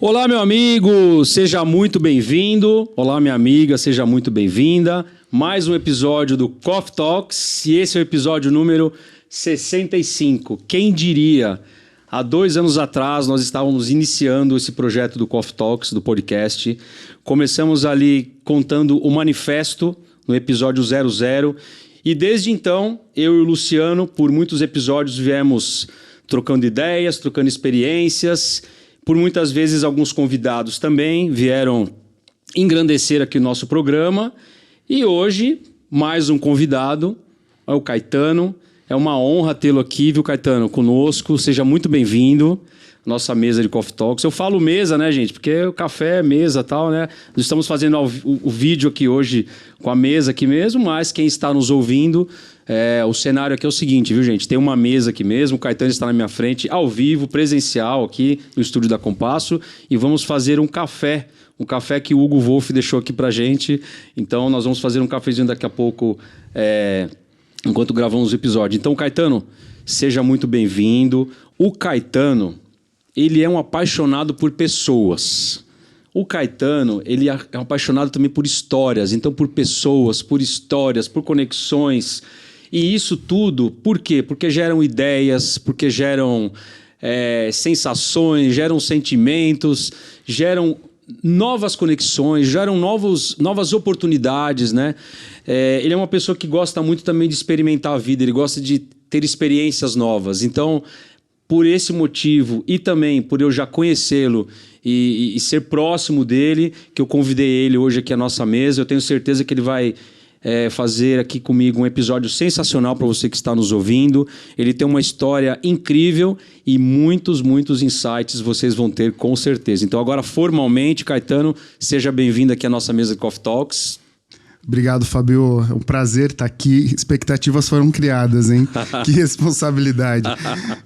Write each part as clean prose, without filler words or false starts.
Olá, meu amigo, seja muito bem-vindo. Olá, minha amiga, seja muito bem-vinda. Mais um episódio do Coffee Talks e esse é o episódio número 65. Quem diria? Há 2 anos atrás nós estávamos iniciando esse projeto do Coffee Talks, do podcast. Começamos ali contando o manifesto no episódio 00 e desde então eu e o Luciano, por muitos episódios, viemos trocando ideias, trocando experiências. Por muitas vezes, alguns convidados também vieram engrandecer aqui o nosso programa. E hoje, mais um convidado, é o Caetano. É uma honra tê-lo aqui, viu, Caetano, conosco. Seja muito bem-vindo à nossa mesa de Coffee Talks. Eu falo mesa, né, gente? Porque o café é mesa e tal, né? Nós estamos fazendo o vídeo aqui hoje com a mesa aqui mesmo, mas quem está nos ouvindo... o cenário aqui é o seguinte, viu, gente? Tem uma mesa aqui mesmo, o Caetano está na minha frente, ao vivo, presencial, aqui no estúdio da Compasso, e vamos fazer um café que o Hugo Wolff deixou aqui pra gente. Então, nós vamos fazer um cafezinho daqui a pouco, enquanto gravamos o episódio. Então, Caetano, seja muito bem-vindo. O Caetano, ele é um apaixonado por pessoas. O Caetano, ele é apaixonado também por histórias, então por pessoas, por histórias, por conexões. E isso tudo, por quê? Porque geram ideias, porque geram sensações, geram sentimentos, geram novas conexões, geram novas oportunidades, né? Ele é uma pessoa que gosta muito também de experimentar a vida, ele gosta de ter experiências novas. Então, por esse motivo e também por eu já conhecê-lo e ser próximo dele, que eu convidei ele hoje aqui à nossa mesa, eu tenho certeza que ele vai... fazer aqui comigo um episódio sensacional para você que está nos ouvindo. Ele tem uma história incrível e muitos insights vocês vão ter com certeza. Então agora formalmente, Caetano, seja bem-vindo aqui à nossa mesa de Coffee Talks. Obrigado, Fábio. É um prazer estar aqui. Expectativas foram criadas, hein? Que responsabilidade.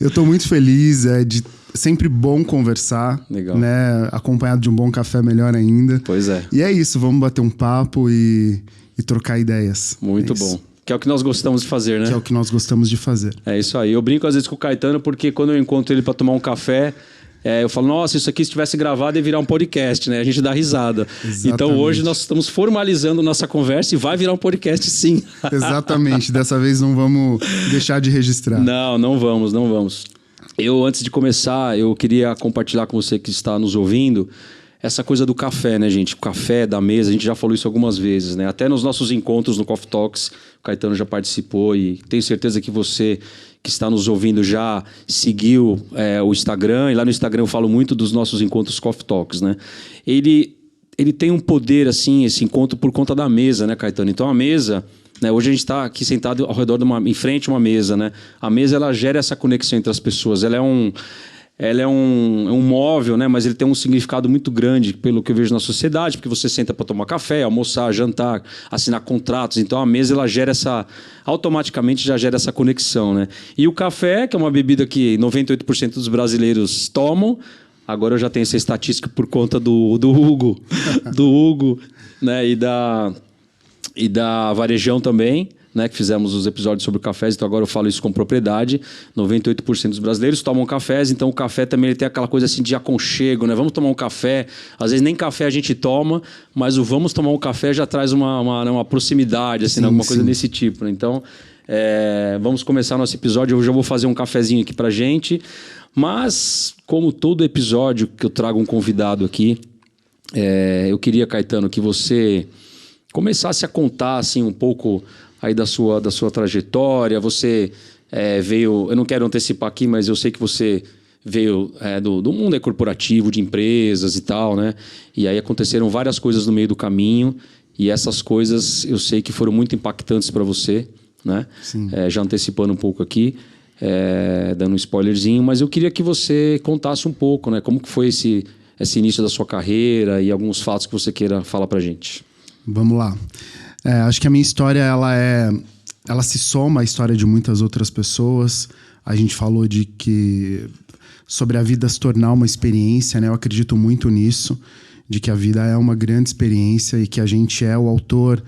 Eu estou muito feliz, de sempre bom conversar. Legal. Né? Acompanhado de um bom café, melhor ainda. Pois é. E é isso, vamos bater um papo e trocar ideias. Muito bom. Que é o que nós gostamos de fazer, né? Que é o que nós gostamos de fazer. É isso aí. Eu brinco às vezes com o Caetano porque quando eu encontro ele para tomar um café, eu falo, nossa, isso aqui se tivesse gravado ia virar um podcast, né? A gente dá risada. Exatamente. Então hoje nós estamos formalizando nossa conversa e vai virar um podcast sim. Exatamente. Dessa vez não vamos deixar de registrar. Não vamos. Eu, antes de começar, eu queria compartilhar com você que está nos ouvindo essa coisa do café, né, gente? O café da mesa, a gente já falou isso algumas vezes, né? Até nos nossos encontros no Coffee Talks, o Caetano já participou e tenho certeza que você que está nos ouvindo já seguiu o Instagram. E lá no Instagram eu falo muito dos nossos encontros Coffee Talks, né? Ele tem um poder, assim, esse encontro por conta da mesa, né, Caetano? Então a mesa... Hoje a gente está aqui sentado ao redor em frente a uma mesa, né? A mesa ela gera essa conexão entre as pessoas. Ela é um móvel, né? Mas ele tem um significado muito grande pelo que eu vejo na sociedade, porque você senta para tomar café, almoçar, jantar, assinar contratos. Então a mesa ela gera automaticamente já gera essa conexão, né? E o café, que é uma bebida que 98% dos brasileiros tomam. Agora eu já tenho essa estatística por conta do Hugo, né? E da Varejão também, né, que fizemos os episódios sobre cafés, então agora eu falo isso com propriedade. 98% dos brasileiros tomam cafés, então o café também ele tem aquela coisa assim de aconchego, né? Vamos tomar um café, às vezes nem café a gente toma, mas o vamos tomar um café já traz uma proximidade, assim, sim, né? Alguma coisa desse tipo, né? Então, vamos começar nosso episódio. Eu já vou fazer um cafezinho aqui pra gente, mas como todo episódio que eu trago um convidado aqui, eu queria, Caetano, que você começasse a contar assim, um pouco aí da sua trajetória. Você veio... Eu não quero antecipar aqui, mas eu sei que você veio do mundo corporativo, de empresas e tal, né? E aí aconteceram várias coisas no meio do caminho. E essas coisas eu sei que foram muito impactantes para você, né? Sim. Já antecipando um pouco aqui, dando um spoilerzinho. Mas eu queria que você contasse um pouco, né? Como que foi esse início da sua carreira e alguns fatos que você queira falar pra gente. Vamos lá. Acho que a minha história ela se soma à história de muitas outras pessoas. A gente falou sobre a vida se tornar uma experiência, né? Eu acredito muito nisso, de que a vida é uma grande experiência e que a gente é o autor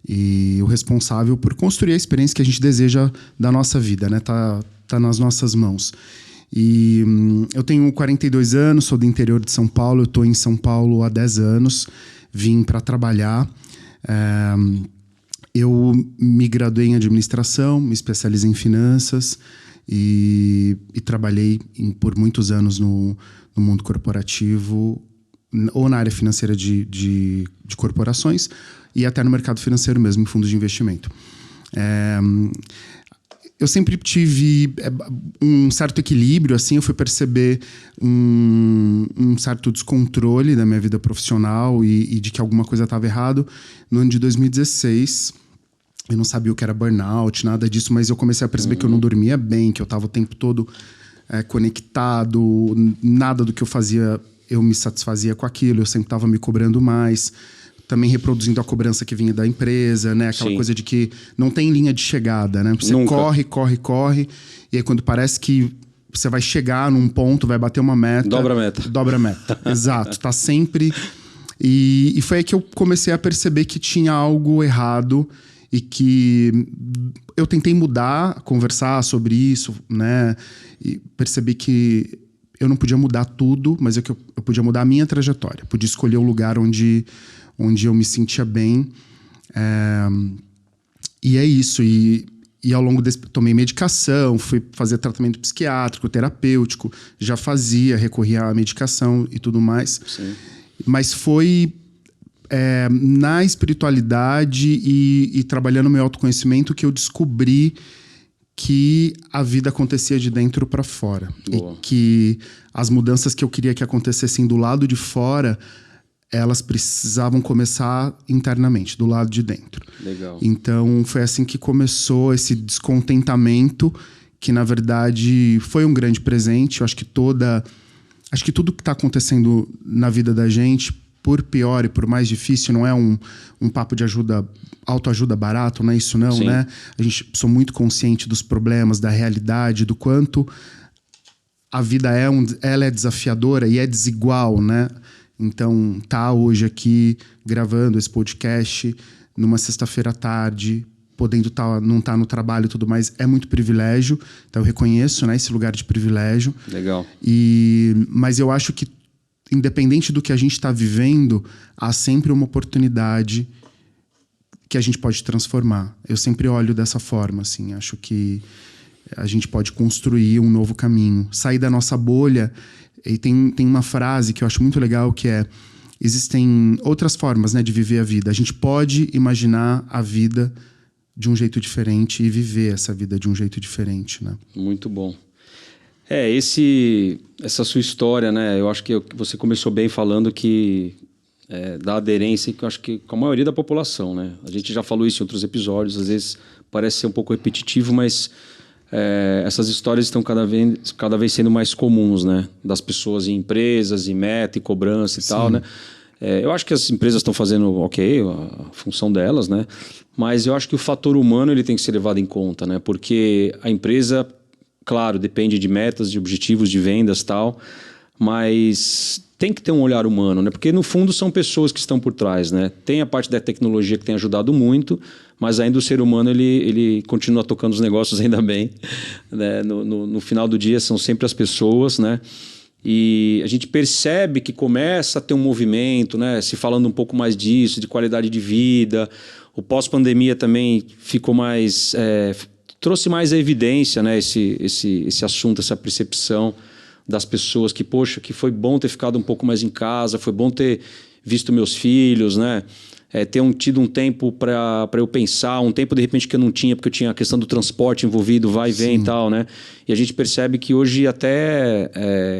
e o responsável por construir a experiência que a gente deseja da nossa vida, né? Tá nas nossas mãos. E eu tenho 42 anos, sou do interior de São Paulo, eu estou em São Paulo há 10 anos, vim para trabalhar. Eu me graduei em administração, me especializei em finanças e trabalhei por muitos anos no mundo corporativo, ou na área financeira de corporações e até no mercado financeiro mesmo, em fundos de investimento. Eu sempre tive um certo equilíbrio, assim, eu fui perceber um certo descontrole da minha vida profissional e de que alguma coisa estava errado no ano de 2016. Eu não sabia o que era burnout, nada disso, mas eu comecei a perceber que eu não dormia bem, que eu estava o tempo todo conectado, nada do que eu fazia eu me satisfazia com aquilo, eu sempre estava me cobrando mais, também reproduzindo a cobrança que vinha da empresa, né? Aquela coisa de que não tem linha de chegada, né? Você corre, e aí quando parece que você vai chegar num ponto, vai bater uma meta... Dobra a meta, exato, tá sempre... E foi aí que eu comecei a perceber que tinha algo errado e que eu tentei mudar, conversar sobre isso, né? E percebi que eu não podia mudar tudo, mas eu podia mudar a minha trajetória. Podia escolher o lugar onde eu me sentia bem. E é isso. E ao longo desse... Tomei medicação, fui fazer tratamento psiquiátrico, terapêutico. Já recorria à medicação e tudo mais. Sim. Mas foi na espiritualidade e trabalhando meu autoconhecimento que eu descobri que a vida acontecia de dentro para fora. Boa. E que as mudanças que eu queria que acontecessem do lado de fora, elas precisavam começar internamente, do lado de dentro. Legal. Então, foi assim que começou esse descontentamento, que, na verdade, foi um grande presente. Eu acho que tudo que está acontecendo na vida da gente, por pior e por mais difícil, não é um papo de autoajuda barato, não é isso não, né? A gente sou muito consciente dos problemas, da realidade, do quanto a vida ela é desafiadora e é desigual, né? Então, tá hoje aqui gravando esse podcast numa sexta-feira à tarde, podendo não estar no trabalho e tudo mais, é muito privilégio. Então, eu reconheço, né, esse lugar de privilégio. Legal. Mas eu acho que, independente do que a gente está vivendo, há sempre uma oportunidade que a gente pode transformar. Eu sempre olho dessa forma, assim. Acho que a gente pode construir um novo caminho. Sair da nossa bolha. E tem uma frase que eu acho muito legal, que é: existem outras formas, né, de viver a vida. A gente pode imaginar a vida de um jeito diferente e viver essa vida de um jeito diferente, né? Muito bom. Essa sua história, né? Eu acho que você começou bem falando que da aderência, que eu acho que com a maioria da população, né? A gente já falou isso em outros episódios, às vezes parece ser um pouco repetitivo, mas essas histórias estão cada vez sendo mais comuns, né? Das pessoas em empresas, em meta e cobrança e Sim. tal, né? Eu acho que as empresas estão fazendo a função delas, né? Mas eu acho que o fator humano ele tem que ser levado em conta, né? Porque a empresa, claro, depende de metas, de objetivos, de vendas e tal, mas tem que ter um olhar humano, né? Porque no fundo são pessoas que estão por trás, né? Tem a parte da tecnologia que tem ajudado muito, mas ainda o ser humano ele continua tocando os negócios ainda bem, né? No final do dia são sempre as pessoas, né? E a gente percebe que começa a ter um movimento, né? Se falando um pouco mais disso, de qualidade de vida. O pós-pandemia também ficou mais... trouxe mais a evidência, né? Esse assunto, essa percepção das pessoas que, poxa, que foi bom ter ficado um pouco mais em casa, foi bom ter visto meus filhos, né? Ter tido um tempo para eu pensar, um tempo de repente que eu não tinha, porque eu tinha a questão do transporte envolvido, vai e vem e tal, né? E a gente percebe que hoje até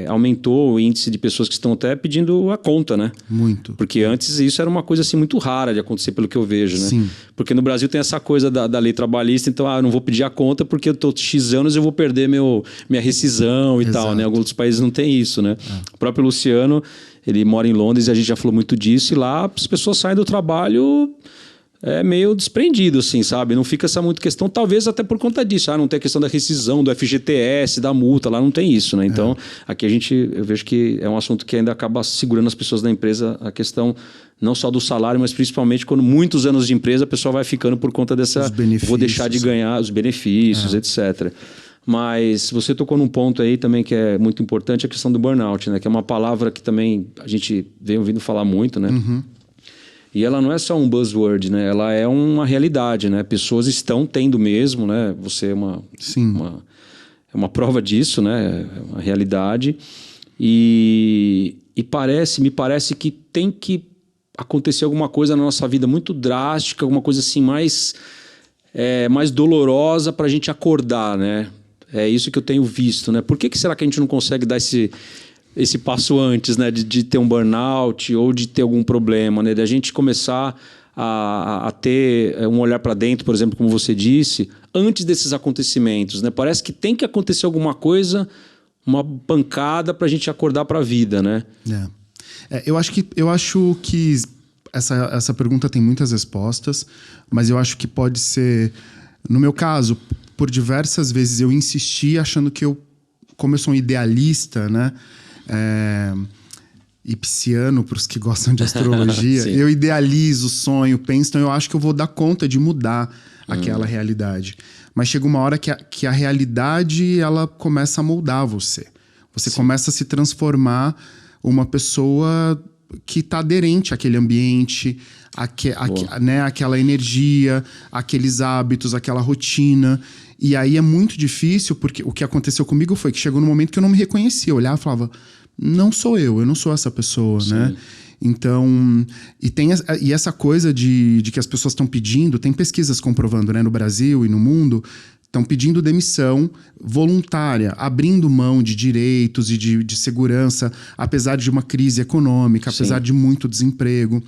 aumentou o índice de pessoas que estão até pedindo a conta, né? Muito. Porque antes isso era uma coisa assim muito rara de acontecer, pelo que eu vejo, né? Sim. Porque no Brasil tem essa coisa da lei trabalhista, então eu não vou pedir a conta porque eu tô X anos eu vou perder minha rescisão e tal, né? Alguns países não tem isso, né? O próprio Luciano, ele mora em Londres e a gente já falou muito disso, e lá as pessoas saem do trabalho meio desprendido, assim, sabe? Não fica essa muita questão, talvez até por conta disso. Não tem a questão da rescisão, do FGTS, da multa, lá não tem isso, né? Então, aqui eu vejo que é um assunto que ainda acaba segurando as pessoas da empresa, a questão não só do salário, mas principalmente quando muitos anos de empresa, a pessoa vai ficando por conta dessa... Vou deixar de ganhar os benefícios, etc. Mas você tocou num ponto aí também que é muito importante, a questão do burnout, né? Que é uma palavra que também a gente vem ouvindo falar muito, né? Uhum. E ela não é só um buzzword, né? Ela é uma realidade, né? Pessoas estão tendo mesmo, né? Você é uma prova disso, né? É uma realidade. E me parece que tem que acontecer alguma coisa na nossa vida muito drástica, alguma coisa assim mais dolorosa para a gente acordar, né? É isso que eu tenho visto, né? Por que será que a gente não consegue dar esse passo antes, né? De ter um burnout ou de ter algum problema, né? De a gente começar a ter um olhar para dentro, por exemplo, como você disse, antes desses acontecimentos, né? Parece que tem que acontecer alguma coisa, uma pancada para a gente acordar para a vida, né? Eu acho que essa pergunta tem muitas respostas, mas eu acho que pode ser... No meu caso, por diversas vezes eu insisti achando que como eu sou um idealista, né? E pisciano, para os que gostam de astrologia, eu idealizo, sonho, penso, então eu acho que eu vou dar conta de mudar aquela realidade. Mas chega uma hora que a realidade ela começa a moldar você. Você começa a se transformar uma pessoa que está aderente àquele ambiente, né, aquela energia, aqueles hábitos, aquela rotina. E aí é muito difícil, porque o que aconteceu comigo foi que chegou num momento que eu não me reconhecia. Eu olhava e falava, não sou eu não sou essa pessoa, né? Então, e essa coisa de que as pessoas estão pedindo, tem pesquisas comprovando, né, no Brasil e no mundo, estão pedindo demissão voluntária, abrindo mão de direitos e de segurança, apesar de uma crise econômica, apesar de muito desemprego.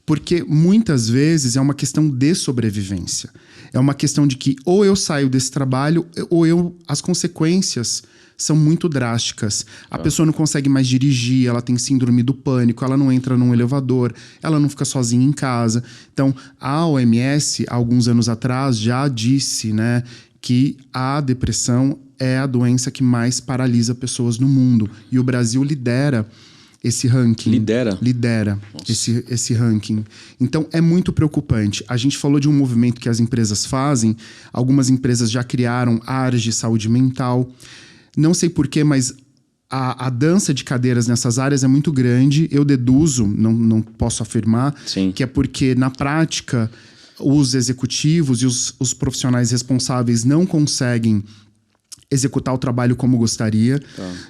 Porque muitas vezes é uma questão de sobrevivência. É uma questão de que ou eu saio desse trabalho ou as consequências são muito drásticas. A pessoa não consegue mais dirigir, ela tem síndrome do pânico, ela não entra num elevador, ela não fica sozinha em casa. Então, a OMS, há alguns anos atrás, já disse, né, que a depressão é a doença que mais paralisa pessoas no mundo. E o Brasil lidera esse ranking. Lidera esse ranking. Então, é muito preocupante. A gente falou de um movimento que as empresas fazem. Algumas empresas já criaram áreas de saúde mental. Não sei porquê, mas a dança de cadeiras nessas áreas é muito grande. Eu deduzo, não posso afirmar, que é porque, na prática, os executivos e os profissionais responsáveis não conseguem executar o trabalho como gostaria.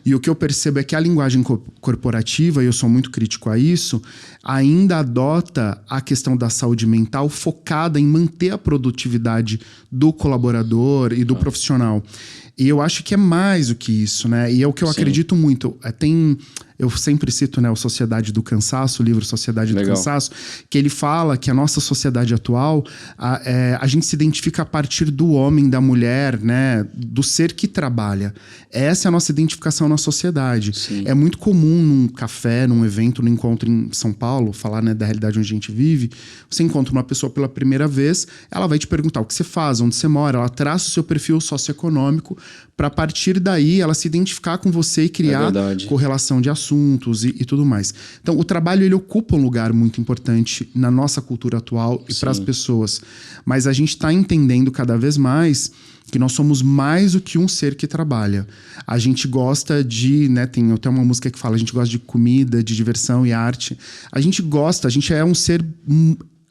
E o que eu percebo é que a linguagem corporativa, e eu sou muito crítico a isso, ainda adota a questão da saúde mental focada em manter a produtividade do colaborador e do profissional. E eu acho que é mais do que isso, né? E é o que eu acredito muito. Eu sempre cito, né, o Sociedade do Cansaço, o livro Sociedade do Cansaço, que ele fala que a nossa sociedade atual, a gente se identifica a partir do homem, da mulher, né, do ser que trabalha. Essa é a nossa identificação na sociedade. É muito comum num café, num evento, num encontro em São Paulo, falar, né, da realidade onde a gente vive, você encontra uma pessoa pela primeira vez, ela vai te perguntar o que você faz, onde você mora, ela traça o seu perfil socioeconômico para a partir daí ela se identificar com você e criar correlação de assuntos e tudo mais. Então, o trabalho ele ocupa um lugar muito importante na nossa cultura atual e para as pessoas. Mas a gente está entendendo cada vez mais que nós somos mais do que um ser que trabalha. A gente gosta de, né, tem até uma música que fala, a gente gosta de comida, de diversão e arte. A gente é um ser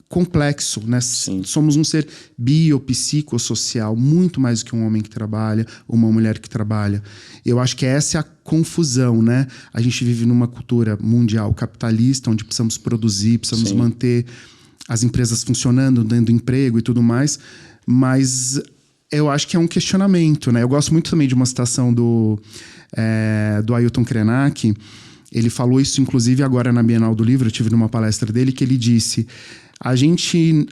complexo, né? Somos um ser biopsicossocial, muito mais do que um homem que trabalha, uma mulher que trabalha. Eu acho que essa é a confusão, né? A gente vive numa cultura mundial capitalista, onde precisamos produzir, precisamos manter as empresas funcionando, dando emprego e tudo mais, mas eu acho que é um questionamento, né? Eu gosto muito também de uma citação do Ailton Krenak. Ele falou isso, inclusive, agora na Bienal do Livro. Eu tive numa palestra dele que ele disse: a gente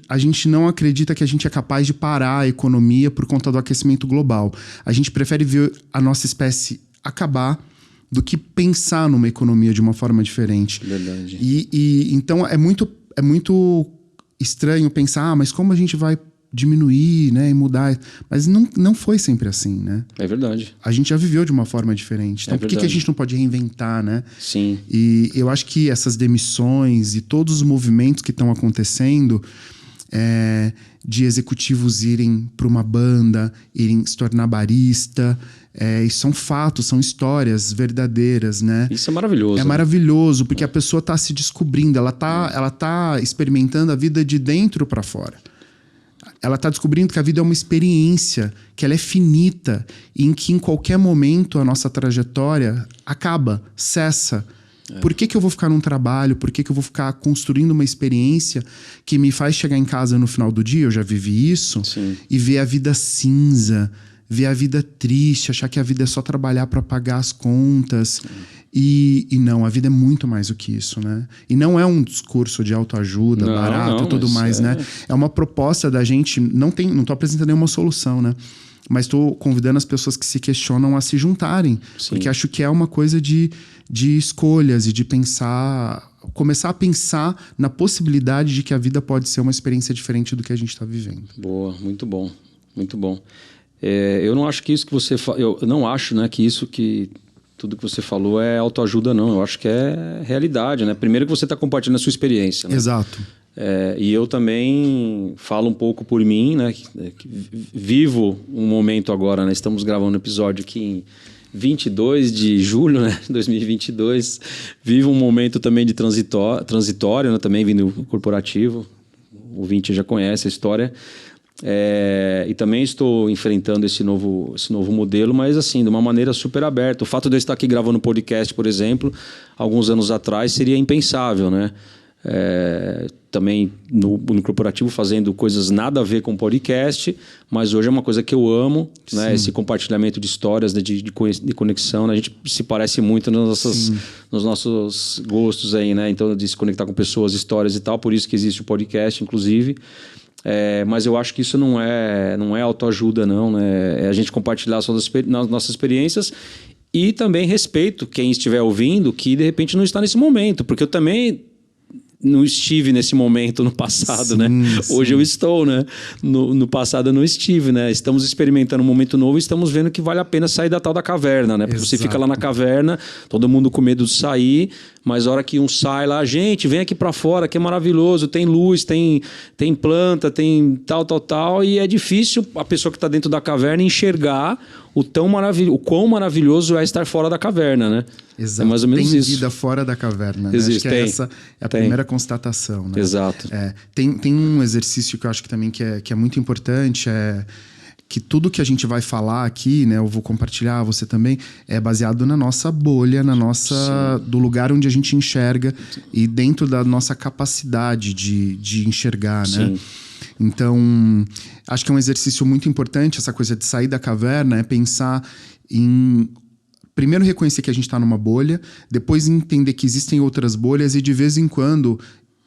não acredita que a gente é capaz de parar a economia por conta do aquecimento global. A gente prefere ver a nossa espécie acabar do que pensar numa economia de uma forma diferente. Verdade. Então é muito estranho pensar, mas como a gente vai diminuir, né, e mudar? Mas não foi sempre assim, né? É verdade. A gente já viveu de uma forma diferente. Então, por que a gente não pode reinventar, né? Sim. E eu acho que essas demissões e todos os movimentos que estão acontecendo, de executivos irem para uma banda, irem se tornar barista. E são fatos, são histórias verdadeiras, né? Isso é maravilhoso. É maravilhoso, porque a pessoa está se descobrindo, ela tá experimentando a vida de dentro para fora. Ela está descobrindo que a vida é uma experiência, que ela é finita, e em que em qualquer momento a nossa trajetória acaba, cessa. Por que eu vou ficar num trabalho? Por que eu vou ficar construindo uma experiência que me faz chegar em casa no final do dia? Eu já vivi isso. Sim. E ver a vida cinza, ver a vida triste, achar que a vida é só trabalhar para pagar as contas. E não, a vida é muito mais do que isso, né? E não é um discurso de autoajuda, barato e tudo mais, né? É uma proposta da gente, não tô apresentando nenhuma solução, né? Mas estou convidando as pessoas que se questionam a se juntarem. Sim. Porque acho que é uma coisa de escolhas e de pensar, começar a pensar na possibilidade de que a vida pode ser uma experiência diferente do que a gente está vivendo. Boa, muito bom, muito bom. Eu não acho que isso que você eu não acho, né, que isso que tudo que você falou é autoajuda, não. Eu acho que é realidade, né? Primeiro que você está compartilhando a sua experiência, né? Exato. E eu também falo um pouco por mim, né? Que vivo um momento agora, né? Estamos gravando um episódio aqui em 22 de julho, né? 2022. Vivo um momento também de transitório, né? Também vindo corporativo. O ouvinte já conhece a história. E também estou enfrentando esse novo modelo, mas assim, de uma maneira super aberta. O fato de eu estar aqui gravando podcast, por exemplo, alguns anos atrás seria impensável, né? Também no corporativo fazendo coisas nada a ver com podcast, mas hoje é uma coisa que eu amo, né? Esse compartilhamento de histórias, né? de conexão, né? A gente se parece muito nos nossos gostos aí, né? Então, de se conectar com pessoas, histórias e tal, por isso que existe o podcast, inclusive. Mas eu acho que isso não é autoajuda, não, né? É a gente compartilhar as nossas experiências e também respeito quem estiver ouvindo que de repente não está nesse momento, porque eu também não estive nesse momento no passado, sim, né? Sim. Hoje eu estou, né? No passado eu não estive, né? Estamos experimentando um momento novo e estamos vendo que vale a pena sair da tal da caverna, né? Porque você fica lá na caverna, todo mundo com medo de sair, mas a hora que um sai lá, gente, vem aqui para fora, que é maravilhoso, tem luz, tem planta, tem tal, e é difícil a pessoa que está dentro da caverna enxergar o quão maravilhoso é estar fora da caverna, né? Exato. É mais ou menos tem isso. Vida fora da caverna, né? Existe, acho que essa é a primeira constatação, né? Exato. Tem um exercício que eu acho que também que é muito importante, que tudo que a gente vai falar aqui, né, eu vou compartilhar, você também, é baseado na nossa bolha, do lugar onde a gente enxerga e dentro da nossa capacidade de enxergar, né? Sim. Então, acho que é um exercício muito importante essa coisa de sair da caverna, pensar em... Primeiro reconhecer que a gente está numa bolha, depois entender que existem outras bolhas e de vez em quando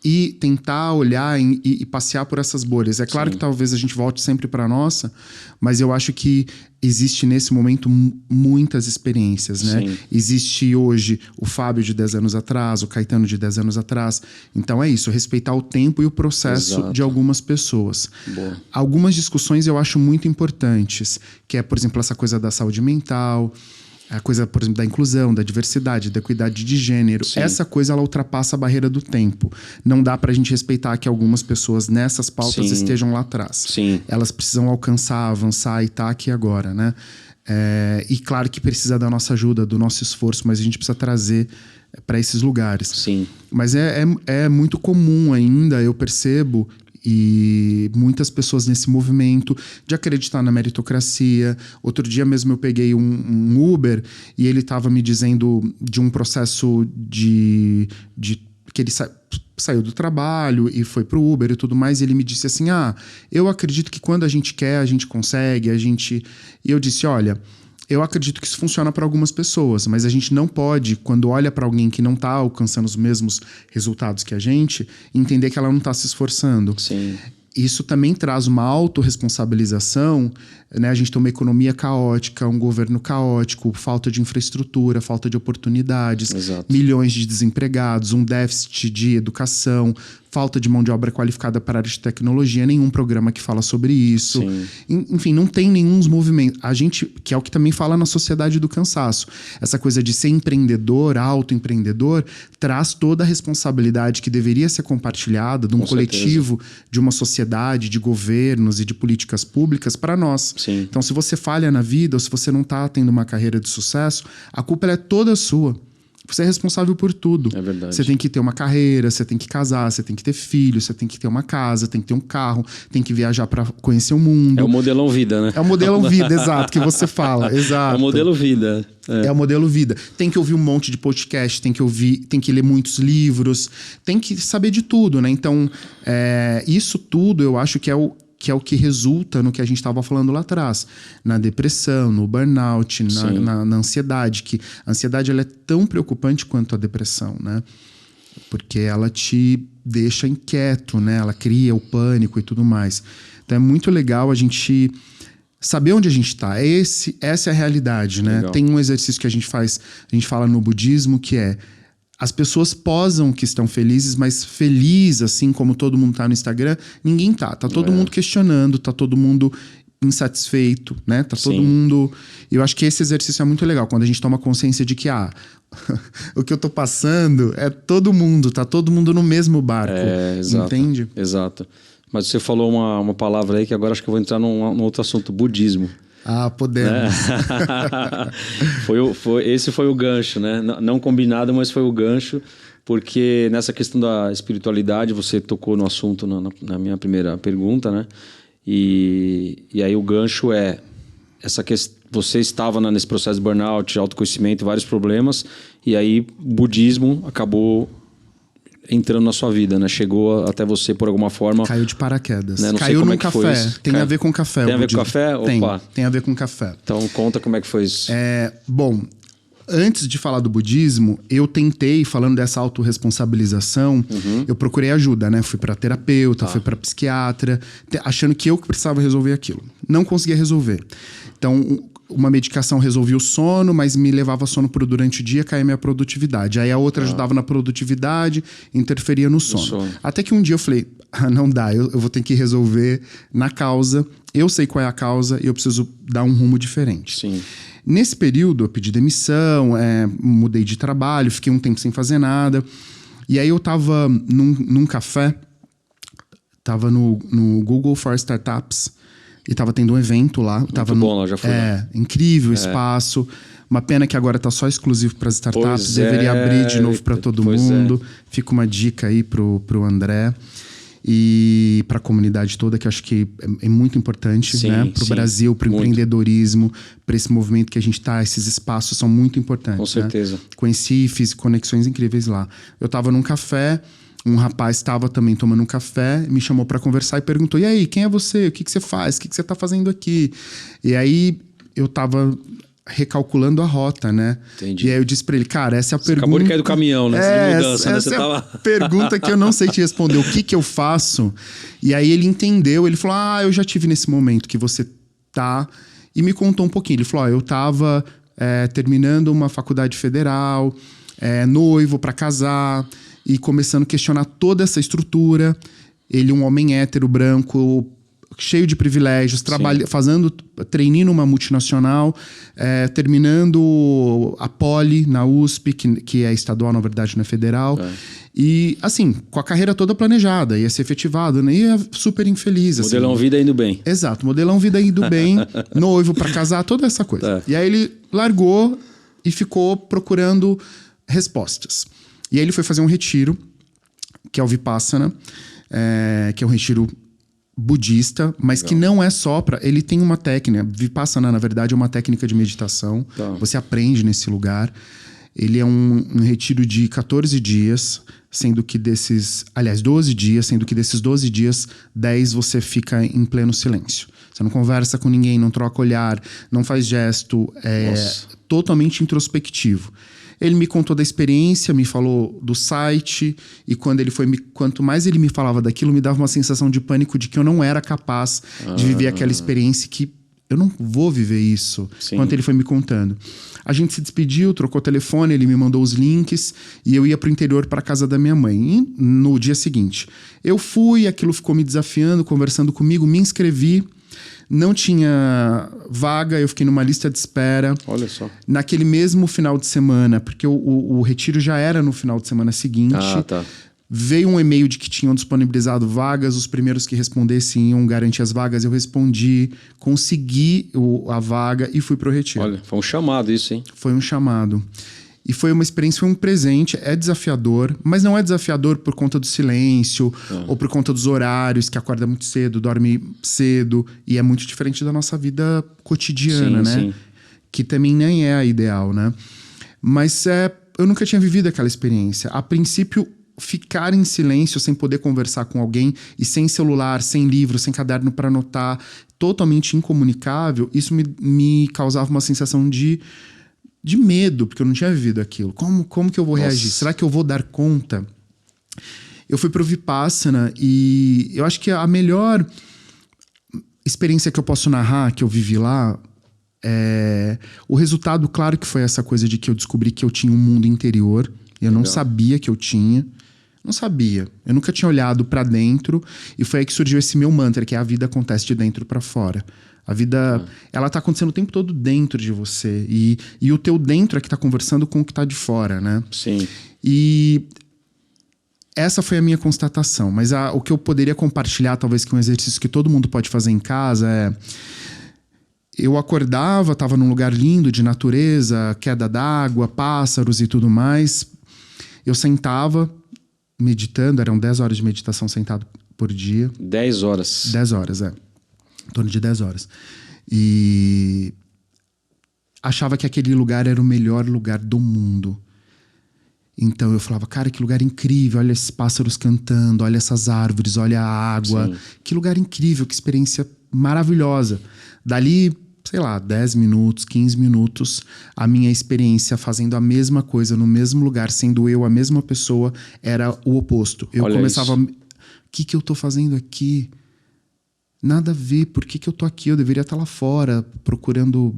e tentar olhar e passear por essas bolhas. É claro, sim, que talvez a gente volte sempre para a nossa, mas eu acho que existe nesse momento muitas experiências, né? Sim. Existe hoje o Fábio de 10 anos atrás, o Caetano de 10 anos atrás. Então é isso, respeitar o tempo e o processo, exato, de algumas pessoas. Boa. Algumas discussões eu acho muito importantes, que é, por exemplo, essa coisa da saúde mental, a coisa, por exemplo, da inclusão, da diversidade, da equidade de gênero. Sim. Essa coisa, ela ultrapassa a barreira do tempo. Não dá pra gente respeitar que algumas pessoas nessas pautas, sim, estejam lá atrás. Sim. Elas precisam alcançar, avançar e tá aqui agora, né? E claro que precisa da nossa ajuda, do nosso esforço, mas a gente precisa trazer para esses lugares. Sim. Mas é muito comum ainda, eu percebo, e muitas pessoas nesse movimento de acreditar na meritocracia. Outro dia mesmo eu peguei um Uber e ele estava me dizendo de um processo de que ele saiu do trabalho e foi pro Uber e tudo mais, e ele me disse assim, eu acredito que quando a gente quer, a gente consegue, E eu disse, olha, eu acredito que isso funciona para algumas pessoas, mas a gente não pode, quando olha para alguém que não está alcançando os mesmos resultados que a gente, entender que ela não está se esforçando. Sim. Isso também traz uma autorresponsabilização, né? A gente tem uma economia caótica, um governo caótico, falta de infraestrutura, falta de oportunidades, exato, milhões de desempregados, um déficit de educação, falta de mão de obra qualificada para a área de tecnologia, nenhum programa que fala sobre isso. Enfim, não tem nenhum movimento. A gente, que é o que também fala na sociedade do cansaço, essa coisa de ser empreendedor, autoempreendedor, traz toda a responsabilidade que deveria ser compartilhada de um coletivo, de uma sociedade, de governos e de políticas públicas para nós. Sim. Então, se você falha na vida ou se você não está tendo uma carreira de sucesso, a culpa é toda sua. Você é responsável por tudo. É verdade. Você tem que ter uma carreira, você tem que casar, você tem que ter filhos, você tem que ter uma casa, tem que ter um carro, tem que viajar para conhecer o mundo. É o modelão vida, né? É o modelão vida, exato, que você fala. Exato. É o modelo vida. É o modelo vida. Tem que ouvir um monte de podcast, tem que ler muitos livros, tem que saber de tudo, né? Então, isso tudo eu acho que é o que resulta no que a gente estava falando lá atrás. Na depressão, no burnout, na ansiedade. Que a ansiedade ela é tão preocupante quanto a depressão, né? Porque ela te deixa inquieto, né? Ela cria o pânico e tudo mais. Então é muito legal a gente saber onde a gente está. Essa é a realidade, né? Legal. Tem um exercício que a gente fala no budismo, que é: as pessoas posam que estão felizes, mas feliz, assim como todo mundo tá no Instagram, ninguém tá. Tá todo mundo questionando, tá todo mundo insatisfeito, né? Tá todo mundo... Eu acho que esse exercício é muito legal, quando a gente toma consciência de que, o que eu tô passando é todo mundo, tá todo mundo no mesmo barco. Exato, entende? Exato. Mas você falou uma palavra aí que agora acho que eu vou entrar num outro assunto, budismo. Podemos. Esse foi o gancho, né? Não combinado, mas foi o gancho, porque nessa questão da espiritualidade, você tocou no assunto na minha primeira pergunta, né? E aí o gancho é essa questão. Você estava nesse processo de burnout, de autoconhecimento, vários problemas, e aí o budismo acabou entrando na sua vida, né? Chegou até você por alguma forma. Caiu de paraquedas. Né? Caiu num café. Tem a ver com café. Tem a ver com café? Opa. Tem a ver com café. Então conta como é que foi isso. Bom, antes de falar do budismo, eu tentei, falando dessa autorresponsabilização, eu procurei ajuda, né? Fui pra terapeuta, fui pra psiquiatra, achando que eu precisava resolver aquilo. Não conseguia resolver. Então, uma medicação resolvia o sono, mas me levava sono durante o dia, caía minha produtividade. Aí a outra ajudava na produtividade, interferia no sono. Até que um dia eu falei, não dá, eu vou ter que resolver na causa. Eu sei qual é a causa e eu preciso dar um rumo diferente. Sim. Nesse período, eu pedi demissão, mudei de trabalho, fiquei um tempo sem fazer nada. E aí eu tava num café, tava no Google for Startups, e tava tendo um evento lá. Muito bom lá, já fui lá. Incrível espaço. Uma pena que agora tá só exclusivo para as startups. Deveria abrir de novo para todo mundo. Fica uma dica aí pro André. E para a comunidade toda, que eu acho que é muito importante, né? Para o Brasil, para o empreendedorismo, para esse movimento que a gente tá. Esses espaços são muito importantes. Com certeza. Né? Conheci, fiz conexões incríveis lá. Eu tava num café... Um rapaz estava também tomando um café, me chamou para conversar e perguntou: e aí, quem é você? O que você faz? O que você tá fazendo aqui? E aí eu tava recalculando a rota, né? Entendi. E aí eu disse para ele: cara, essa é a pergunta... Acabou de cair do caminhão, né? De mudança, essa é a pergunta que eu não sei te responder. O que eu faço? E aí ele entendeu, ele falou: eu já tive nesse momento que você tá... E me contou um pouquinho. Ele falou: eu tava terminando uma faculdade federal, noivo para casar... E começando a questionar toda essa estrutura. Ele, um homem hétero, branco, cheio de privilégios, fazendo trainee numa multinacional, terminando a Poli na USP, que é estadual, na verdade, não é federal. E, assim, com a carreira toda planejada, ia ser efetivado, né? Ia super infeliz. Modelão assim. vida indo bem. Exato, modelão vida indo bem, noivo para casar, toda essa coisa. E aí ele largou e ficou procurando respostas. E aí ele foi fazer um retiro, que é o Vipassana, que é um retiro budista, mas que não é só para... Ele tem uma técnica. Vipassana, na verdade, é uma técnica de meditação. Você aprende nesse lugar. Ele é um retiro de 14 dias, sendo que desses... Aliás, 12 dias, sendo que desses 12 dias, 10 você fica em pleno silêncio. Você não conversa com ninguém, não troca olhar, não faz gesto. Totalmente introspectivo. Ele me contou da experiência, me falou do site, e quanto mais ele me falava daquilo, me dava uma sensação de pânico de que eu não era capaz de viver aquela experiência que eu não vou viver isso. Sim. Enquanto ele foi me contando. A gente se despediu, trocou telefone, ele me mandou os links e eu ia pro interior para casa da minha mãe. E no dia seguinte, eu fui, aquilo ficou me desafiando, conversando comigo, me inscrevi. Não tinha vaga, eu fiquei numa lista de espera. Olha só. Naquele mesmo final de semana, porque o retiro já era no final de semana seguinte. Ah, tá. Veio um e-mail de que tinham disponibilizado vagas, os primeiros que respondessem iam garantir as vagas. Eu respondi, consegui a vaga e fui pro retiro. Olha, foi um chamado isso, hein? Foi um chamado. E foi uma experiência, foi um presente. É desafiador, mas não é desafiador por conta do silêncio ou por conta dos horários, que acorda muito cedo, dorme cedo. E é muito diferente da nossa vida cotidiana, Sim, né? sim. Que também nem é a ideal, né? Mas eu nunca tinha vivido aquela experiência. A princípio, ficar em silêncio sem poder conversar com alguém e sem celular, sem livro, sem caderno para anotar, totalmente incomunicável, isso me causava uma sensação de medo, porque eu não tinha vivido aquilo. Como que eu vou reagir? Será que eu vou dar conta? Eu fui pro Vipassana e eu acho que a melhor experiência que eu posso narrar, que eu vivi lá, o resultado, claro que foi essa coisa de que eu descobri que eu tinha um mundo interior. Eu não sabia que eu tinha. Não sabia. Eu nunca tinha olhado pra dentro. E foi aí que surgiu esse meu mantra, que é: a vida acontece de dentro pra fora. A vida, ela tá acontecendo o tempo todo dentro de você. E o teu dentro é que tá conversando com o que tá de fora, né? Sim. E essa foi a minha constatação. Mas o que eu poderia compartilhar, talvez, que um exercício que todo mundo pode fazer em casa é... Eu acordava, estava num lugar lindo de natureza, queda d'água, pássaros e tudo mais. Eu sentava meditando, eram 10 horas de meditação sentado por dia. 10 horas. 10 horas, em torno de 10 horas. E achava que aquele lugar era o melhor lugar do mundo. Então eu falava, cara, que lugar incrível, olha esses pássaros cantando, olha essas árvores, olha a água. Sim. Que lugar incrível, que experiência maravilhosa. Dali, sei lá, 10 minutos, 15 minutos, a minha experiência fazendo a mesma coisa no mesmo lugar, sendo eu a mesma pessoa, era o oposto. Eu começava... O que eu tô fazendo aqui? Nada a ver, por que eu tô aqui? Eu deveria estar lá fora, cuidando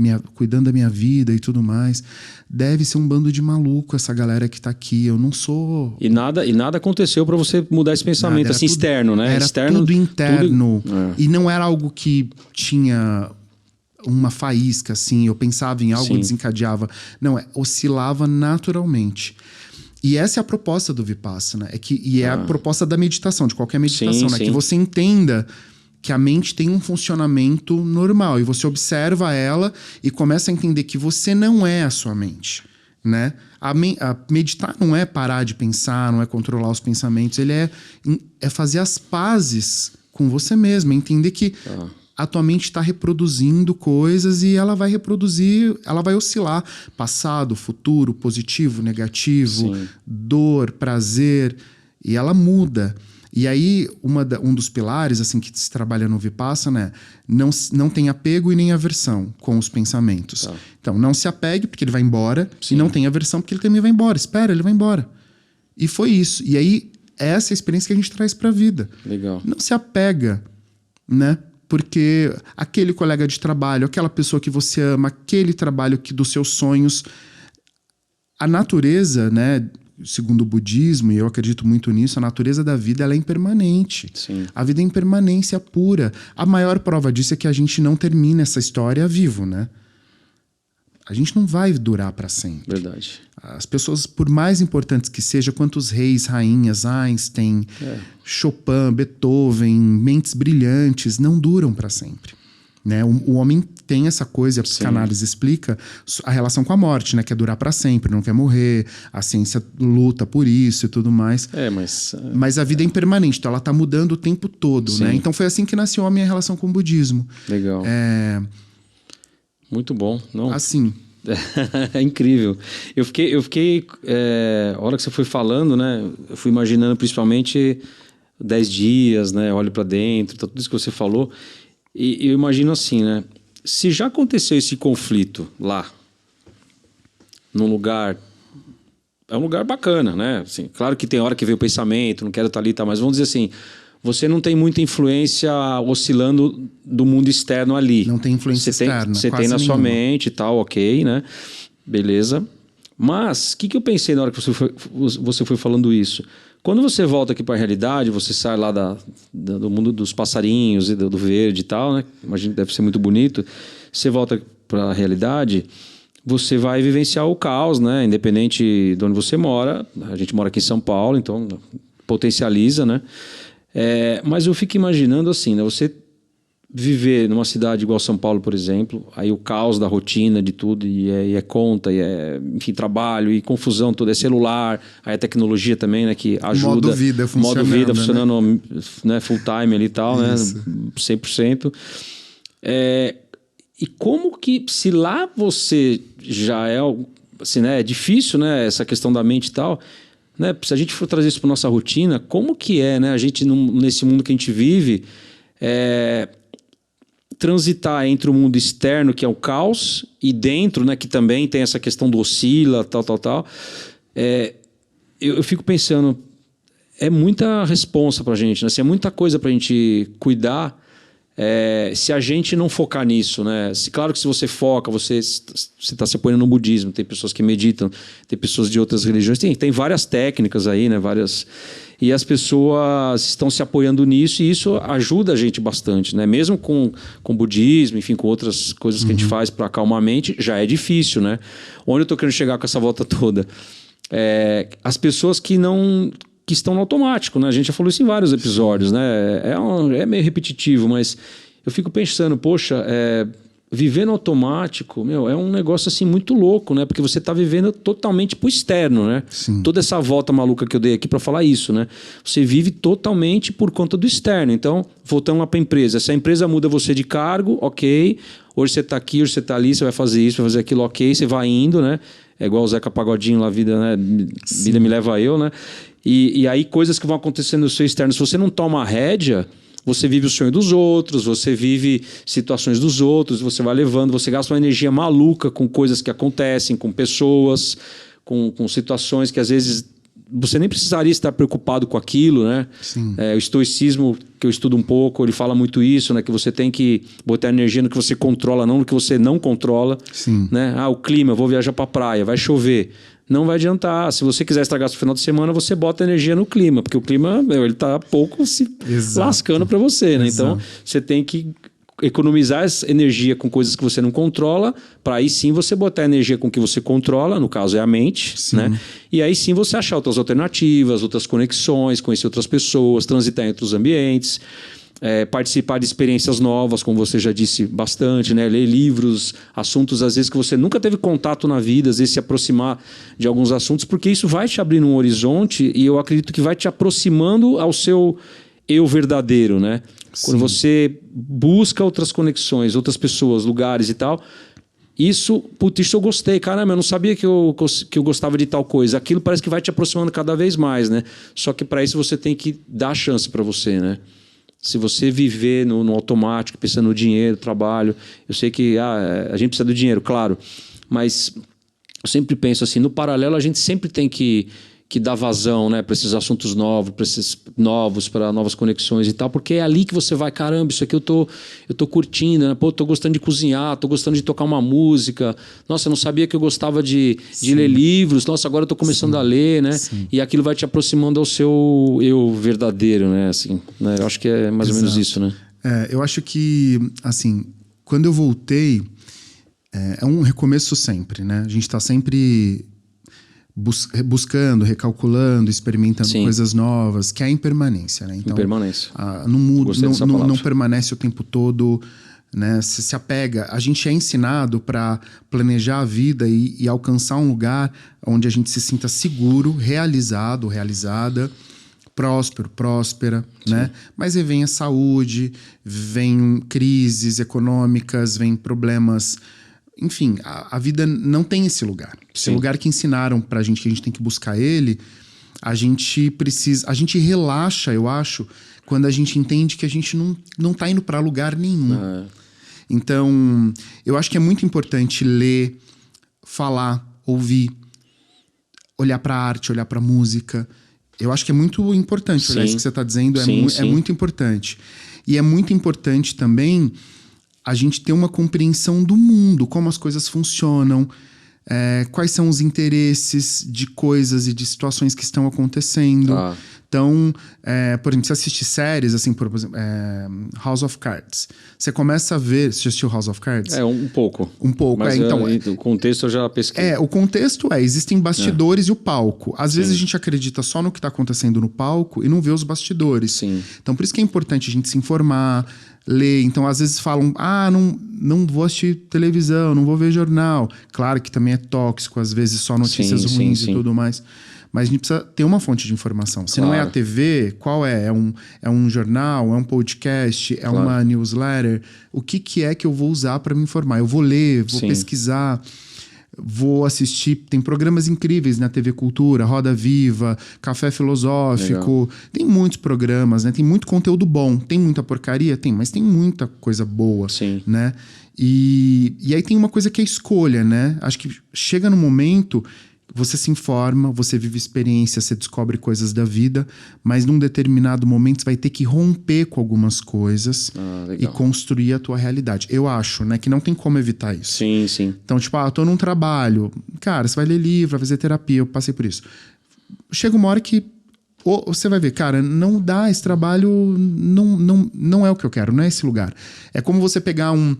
da minha vida e tudo mais. Deve ser um bando de maluco essa galera que tá aqui. Eu não sou... E nada aconteceu para você mudar esse pensamento, assim, tudo, externo, né? Era externo, tudo interno. Tudo... E não era algo que tinha uma faísca, assim. Eu pensava em algo e desencadeava. Não, oscilava naturalmente. E essa é a proposta do Vipassana. É a proposta da meditação, de qualquer meditação, né? Que você entenda que a mente tem um funcionamento normal. E você observa ela e começa a entender que você não é a sua mente, né? Meditar não é parar de pensar, não é controlar os pensamentos. Ele é fazer as pazes com você mesmo. Entender que a tua mente está reproduzindo coisas e ela vai reproduzir, ela vai oscilar. Passado, futuro, positivo, negativo, dor, prazer. E ela muda. E aí, um dos pilares assim que se trabalha no Vipassana é não tem apego e nem aversão com os pensamentos. Então, não se apegue porque ele vai embora e não tem aversão porque ele também vai embora. Espera, ele vai embora. E foi isso. E aí, essa é a experiência que a gente traz para a vida. Legal. Não se apega, né? Porque aquele colega de trabalho, aquela pessoa que você ama, aquele trabalho dos seus sonhos, a natureza, né? Segundo o budismo, e eu acredito muito nisso, a natureza da vida ela é impermanente. Sim. A vida é impermanência pura. A maior prova disso é que a gente não termina essa história vivo, né? A gente não vai durar para sempre. Verdade. As pessoas, por mais importantes que sejam, quantos reis, rainhas, Einstein, Chopin, Beethoven, mentes brilhantes, não duram para sempre. Né? O homem tem essa coisa, a psicanálise explica a relação com a morte, né? Quer durar para sempre, não quer morrer, a ciência luta por isso e tudo mais. Mas a vida é impermanente, então ela tá mudando o tempo todo, né? Então foi assim que nasceu a minha relação com o budismo. Legal. Muito bom. Não? Assim. É incrível. Eu fiquei a hora que você foi falando, né? Eu fui imaginando principalmente 10 dias, né? Olho para dentro, tudo isso que você falou. E eu imagino assim, né? Se já aconteceu esse conflito lá, num lugar... É um lugar bacana, né? Assim, claro que tem hora que vem o pensamento, não quero estar ali, tá, mas vamos dizer assim, você não tem muita influência oscilando do mundo externo ali. Não tem influência externa. Você tem na sua mente e tal, ok, né? Beleza. Mas, o que eu pensei na hora que você foi falando isso? Quando você volta aqui para a realidade, você sai lá do mundo dos passarinhos e do verde e tal, né? Imagino que deve ser muito bonito. Você volta para a realidade, você vai vivenciar o caos, né? Independente de onde você mora. A gente mora aqui em São Paulo, então potencializa, né? Mas eu fico imaginando assim, né? Você viver numa cidade igual São Paulo, por exemplo, aí o caos da rotina de tudo, e é conta, enfim, trabalho, e confusão toda, é celular, aí a tecnologia também, né, que ajuda. Modo vida funcionando, né, full time ali e tal, Isso. né, 100%. E como que, se lá você já assim, né, é difícil, né, essa questão da mente e tal, né, se a gente for trazer isso para nossa rotina, como que né, a gente, nesse mundo que a gente vive, transitar entre o mundo externo, que é o caos, e dentro, né, que também tem essa questão do oscila, tal. Eu fico pensando, é muita responsa pra gente, né? Assim, é muita coisa pra gente cuidar, se a gente não focar nisso, né? Claro que se você foca, você está se apoiando no budismo, tem pessoas que meditam, tem pessoas de outras religiões, tem várias técnicas aí, né? E as pessoas estão se apoiando nisso, e isso ajuda a gente bastante, né? Mesmo com budismo, enfim, com outras coisas que a gente faz para acalmar a mente, já é difícil, né? Onde eu estou querendo chegar com essa volta toda? As pessoas que estão no automático, né? A gente já falou isso em vários episódios, né? É meio repetitivo, mas eu fico pensando, poxa, viver no automático, é um negócio assim muito louco, né? Porque você está vivendo totalmente pro externo, né? Sim. Toda essa volta maluca que eu dei aqui para falar isso, né? Você vive totalmente por conta do externo. Então, voltando lá para a empresa. Se a empresa muda você de cargo, ok. Hoje você está aqui, hoje você está ali, você vai fazer isso, vai fazer aquilo, ok. Você vai indo, né? É igual o Zeca Pagodinho lá, vida, né? Vida me leva eu, né? E aí coisas que vão acontecendo no seu externo. Se você não toma a rédea, você vive o sonho dos outros, você vive situações dos outros, você vai levando, você gasta uma energia maluca com coisas que acontecem, com pessoas, com situações que às vezes você nem precisaria estar preocupado com aquilo, né? Sim. O estoicismo, que eu estudo um pouco, ele fala muito isso, né? Que você tem que botar energia no que você controla, não no que você não controla. Sim. Né? O clima, eu vou viajar para a praia, vai chover. Não vai adiantar. Se você quiser estragar seu final de semana, você bota energia no clima, porque o clima, ele tá pouco se lascando para você, né? Então, você tem que economizar essa energia com coisas que você não controla, para aí sim você botar energia com o que você controla, no caso é a mente, né? E aí sim você achar outras alternativas, outras conexões, conhecer outras pessoas, transitar em outros ambientes, participar de experiências novas, como você já disse bastante, né? Ler livros, assuntos às vezes que você nunca teve contato na vida, às vezes se aproximar de alguns assuntos, porque isso vai te abrir um horizonte, e eu acredito que vai te aproximando ao seu eu verdadeiro, né? Sim. Quando você busca outras conexões, outras pessoas, lugares e tal, isso eu gostei. Caramba, eu não sabia que eu gostava de tal coisa. Aquilo parece que vai te aproximando cada vez mais, né? Só que para isso você tem que dar chance para você, né? Se você viver no automático, pensando no dinheiro, trabalho, eu sei que a gente precisa do dinheiro, claro, mas eu sempre penso assim, no paralelo a gente sempre tem que dar vazão, né, para esses assuntos novos, para novas conexões e tal, porque é ali que você vai, caramba, isso aqui eu tô curtindo, né? Pô, tô gostando de cozinhar, tô gostando de tocar uma música, nossa, eu não sabia que eu gostava de ler livros, nossa, agora eu tô começando a ler, né? Sim. E aquilo vai te aproximando ao seu eu verdadeiro, né? Assim, né? Eu acho que é mais ou menos isso, né? Eu acho que, assim, quando eu voltei, é um recomeço sempre, né? A gente tá sempre buscando, recalculando, experimentando coisas novas, que é a impermanência, né? Então, impermanência. Não muda, não permanece o tempo todo, né? Se apega. A gente é ensinado para planejar a vida e alcançar um lugar onde a gente se sinta seguro, realizado, realizada, próspera, né? Mas aí vem a saúde, vem crises econômicas, vem problemas. Enfim, a vida não tem esse lugar. Esse lugar que ensinaram pra gente, que a gente tem que buscar ele, a gente relaxa, eu acho, quando a gente entende que a gente não tá indo pra lugar nenhum. Então, eu acho que é muito importante ler, falar, ouvir, olhar pra arte, olhar pra música. Eu acho que é muito importante, olhar isso que você está dizendo, é muito importante. E é muito importante também a gente ter uma compreensão do mundo, como as coisas funcionam, quais são os interesses de coisas e de situações que estão acontecendo. Então, por exemplo, você assiste séries, assim, por exemplo, House of Cards. Você começa a ver... Você assistiu House of Cards? Um pouco. Um pouco, mas então... O contexto eu já pesquisei. O contexto existem bastidores e o palco. Às vezes a gente acredita só no que está acontecendo no palco e não vê os bastidores. Sim. Então, por isso que é importante a gente se informar, ler. Então, às vezes falam, não vou assistir televisão, não vou ver jornal. Claro que também é tóxico, às vezes só notícias ruins e tudo mais. Mas a gente precisa ter uma fonte de informação. Se não é a TV, qual é? É um jornal? É um podcast? É uma newsletter? O que é que eu vou usar para me informar? Eu vou ler, vou pesquisar, vou assistir. Tem programas incríveis na TV Cultura, Roda Viva, Café Filosófico. Legal. Tem muitos programas, né? Tem muito conteúdo bom. Tem muita porcaria? Tem, mas tem muita coisa boa. Sim. Né? E aí tem uma coisa que é escolha, né? Acho que chega no momento... Você se informa, você vive experiência, você descobre coisas da vida, mas num determinado momento você vai ter que romper com algumas coisas e construir a tua realidade. Eu acho, né, que não tem como evitar isso. Sim, sim. Então, tipo, eu tô num trabalho. Cara, você vai ler livro, vai fazer terapia, eu passei por isso. Chega uma hora que você vai ver, cara, não dá, esse trabalho não é o que eu quero, não é esse lugar. É como você pegar um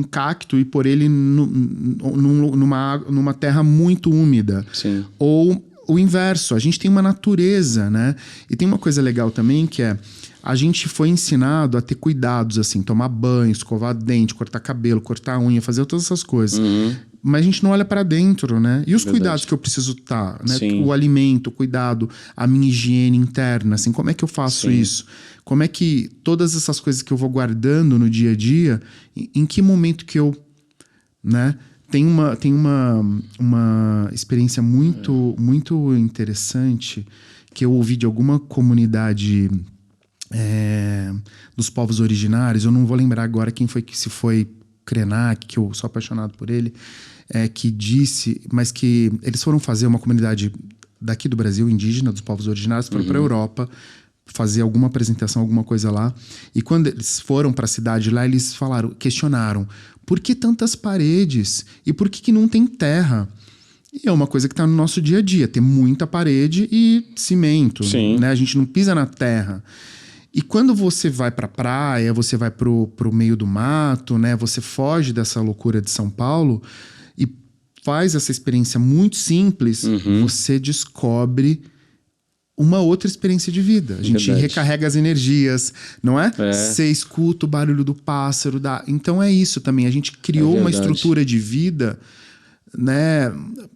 cacto e pôr ele numa terra muito úmida. Sim. Ou o inverso, a gente tem uma natureza, né? E tem uma coisa legal também que a gente foi ensinado a ter cuidados, assim, tomar banho, escovar dente, cortar cabelo, cortar unha, fazer todas essas coisas. Mas a gente não olha para dentro, né? E os cuidados que eu preciso né? O alimento, o cuidado, a minha higiene interna, assim, como é que eu faço isso? Como é que todas essas coisas que eu vou guardando no dia a dia, em que momento que eu, né? Tem uma experiência muito interessante que eu ouvi de alguma comunidade dos povos originários. Eu não vou lembrar agora quem foi, se foi Krenak, que eu sou apaixonado por ele, que disse, mas que eles foram fazer uma comunidade daqui do Brasil, indígena, dos povos originários, foram para a Europa fazer alguma apresentação, alguma coisa lá. E quando eles foram para a cidade lá, eles questionaram, por que tantas paredes? E por que não tem terra? E é uma coisa que está no nosso dia a dia, ter muita parede e cimento. Sim. Né? A gente não pisa na terra. E quando você vai para a praia, você vai pro meio do mato, né? Você foge dessa loucura de São Paulo e faz essa experiência muito simples, você descobre uma outra experiência de vida. A gente recarrega as energias, não é? Você escuta o barulho do pássaro. Então é isso também. A gente criou uma estrutura de vida, né?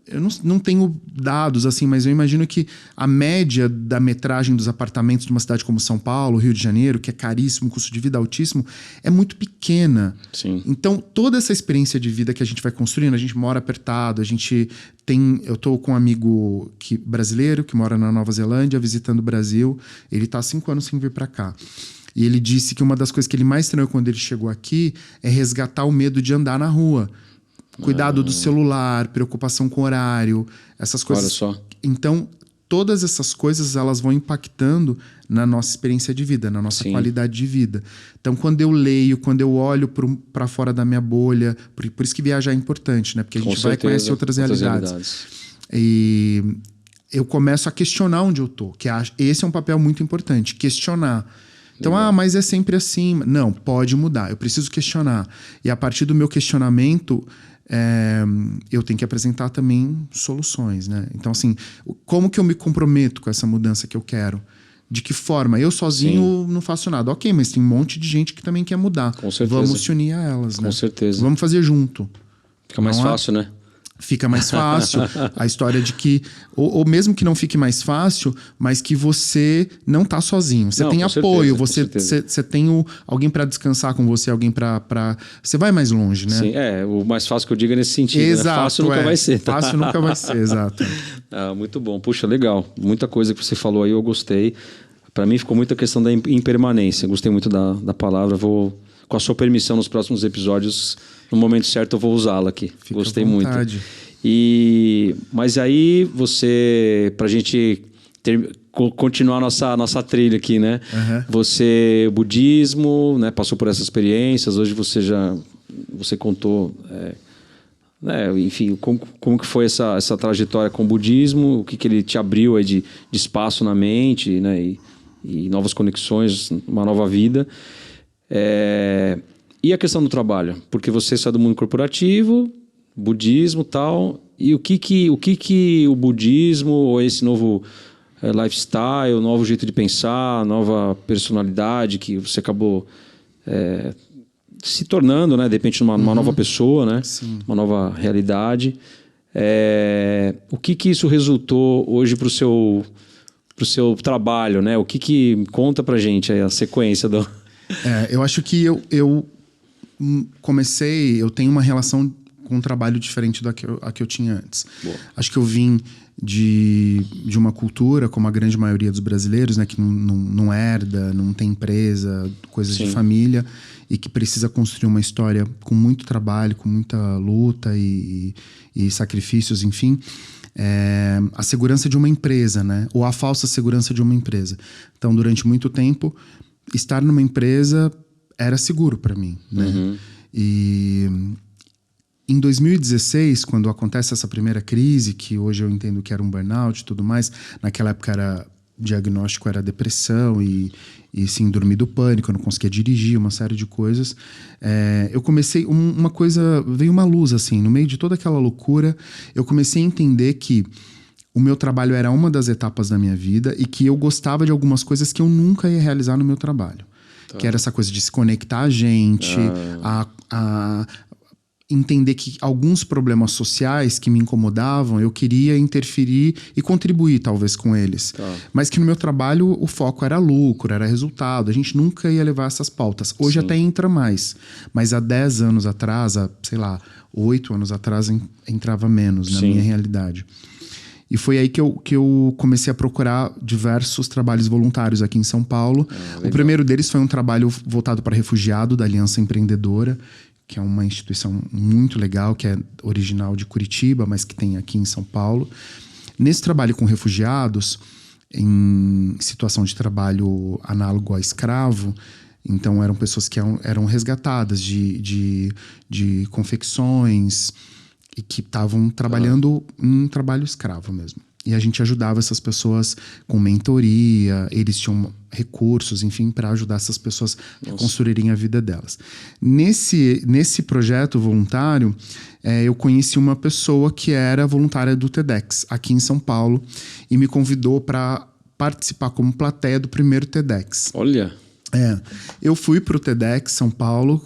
Eu não tenho dados assim, mas eu imagino que a média da metragem dos apartamentos de uma cidade como São Paulo, Rio de Janeiro, que é caríssimo, custo de vida altíssimo, é muito pequena. Sim. Então, toda essa experiência de vida que a gente vai construindo, a gente mora apertado, eu tô com um amigo brasileiro que mora na Nova Zelândia, visitando o Brasil. Ele tá há 5 anos sem vir para cá. E ele disse que uma das coisas que ele mais estranhou quando ele chegou aqui é resgatar o medo de andar na rua. Cuidado do celular, preocupação com horário, essas coisas. Olha só. Então, todas essas coisas, elas vão impactando na nossa experiência de vida, na nossa qualidade de vida. Então, quando eu leio, quando eu olho para fora da minha bolha, por isso que viajar é importante, né? Porque a gente vai e conhece outras realidades. E eu começo a questionar onde eu tô, esse é um papel muito importante, questionar. Então, mas é sempre assim. Não, pode mudar, eu preciso questionar. E a partir do meu questionamento, eu tenho que apresentar também soluções, né? Então, assim, como que eu me comprometo com essa mudança que eu quero? De que forma? Eu sozinho não faço nada. Ok, mas tem um monte de gente que também quer mudar. Com certeza. Vamos se unir a elas, né? Com certeza. Vamos fazer junto. Fica mais fácil, né? Fica mais fácil. A história de que... Ou mesmo que não fique mais fácil, mas que você não tá sozinho. Você tem apoio. Você tem alguém para descansar com você, alguém para... Você vai mais longe, né? Sim, o mais fácil que eu digo é nesse sentido. Exato, né? Fácil nunca vai ser. Tá? Fácil nunca vai ser, exato. Muito bom. Puxa, legal. Muita coisa que você falou aí eu gostei. Para mim ficou muita questão da impermanência. Gostei muito da palavra. Vou, com a sua permissão, nos próximos episódios, no momento certo, eu vou usá-la aqui. Fica gostei à vontade. muito. Mas aí você, pra gente continuar nossa trilha aqui, né? Uhum. Você, budismo, né? Passou por essas experiências. Hoje você contou, né? Enfim, como que foi essa trajetória com o budismo? O que ele te abriu aí de espaço na mente, né? E novas conexões, uma nova vida. E a questão do trabalho? Porque você sai do mundo corporativo, budismo e tal. E o que o budismo ou esse novo lifestyle, novo jeito de pensar, nova personalidade que você acabou se tornando, né? De repente, uma nova pessoa, né? Sim. Uma nova realidade. O que isso resultou hoje para o seu trabalho, né? O que conta pra gente aí a sequência do... Eu acho que eu tenho uma relação com um trabalho diferente da que eu tinha antes. Boa. Acho que eu vim de uma cultura, como a grande maioria dos brasileiros, né, que não herda, não tem empresa, coisas de família, e que precisa construir uma história com muito trabalho, com muita luta e sacrifícios, enfim. A segurança de uma empresa, né? Ou a falsa segurança de uma empresa. Então, durante muito tempo, estar numa empresa era seguro para mim, né? Uhum. E em 2016, quando acontece essa primeira crise, que hoje eu entendo que era um burnout e tudo mais, naquela época o diagnóstico era depressão e síndrome do pânico, eu não conseguia dirigir, uma série de coisas. Eu comecei, veio uma luz assim, no meio de toda aquela loucura, eu comecei a entender que o meu trabalho era uma das etapas da minha vida e que eu gostava de algumas coisas que eu nunca ia realizar no meu trabalho. Tá. Que era essa coisa de se conectar a gente, a entender que alguns problemas sociais que me incomodavam, eu queria interferir e contribuir talvez com eles. Tá. Mas que no meu trabalho o foco era lucro, era resultado. A gente nunca ia levar essas pautas. Hoje até entra mais. Mas há 10 anos atrás, 8 anos atrás, entrava menos na minha realidade. E foi aí que eu comecei a procurar diversos trabalhos voluntários aqui em São Paulo. O primeiro deles foi um trabalho voltado para refugiado da Aliança Empreendedora, que é uma instituição muito legal, que é original de Curitiba, mas que tem aqui em São Paulo. Nesse trabalho com refugiados, em situação de trabalho análogo a escravo, então eram pessoas que eram resgatadas de confecções e que estavam trabalhando em um trabalho escravo mesmo. E a gente ajudava essas pessoas com mentoria, eles tinham recursos, enfim, para ajudar essas pessoas a construírem a vida delas. Nesse projeto voluntário, eu conheci uma pessoa que era voluntária do TEDx, aqui em São Paulo, e me convidou para participar como plateia do primeiro TEDx. Olha... Eu fui pro TEDx São Paulo,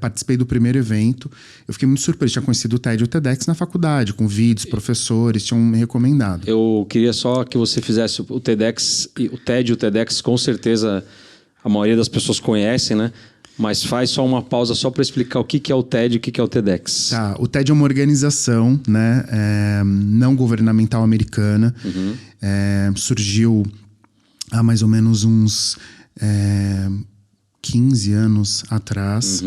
participei do primeiro evento. Eu fiquei muito surpreso, tinha conhecido o TED e o TEDx na faculdade, com vídeos, professores tinham me recomendado. Eu queria só que você fizesse o TEDx, o TED e o TEDx, com certeza a maioria das pessoas conhecem, né? Mas faz só uma pausa só para explicar o que é o TED e o que é o TEDx. Tá, o TED é uma organização, né, não governamental americana. Surgiu há mais ou menos uns 15 anos atrás.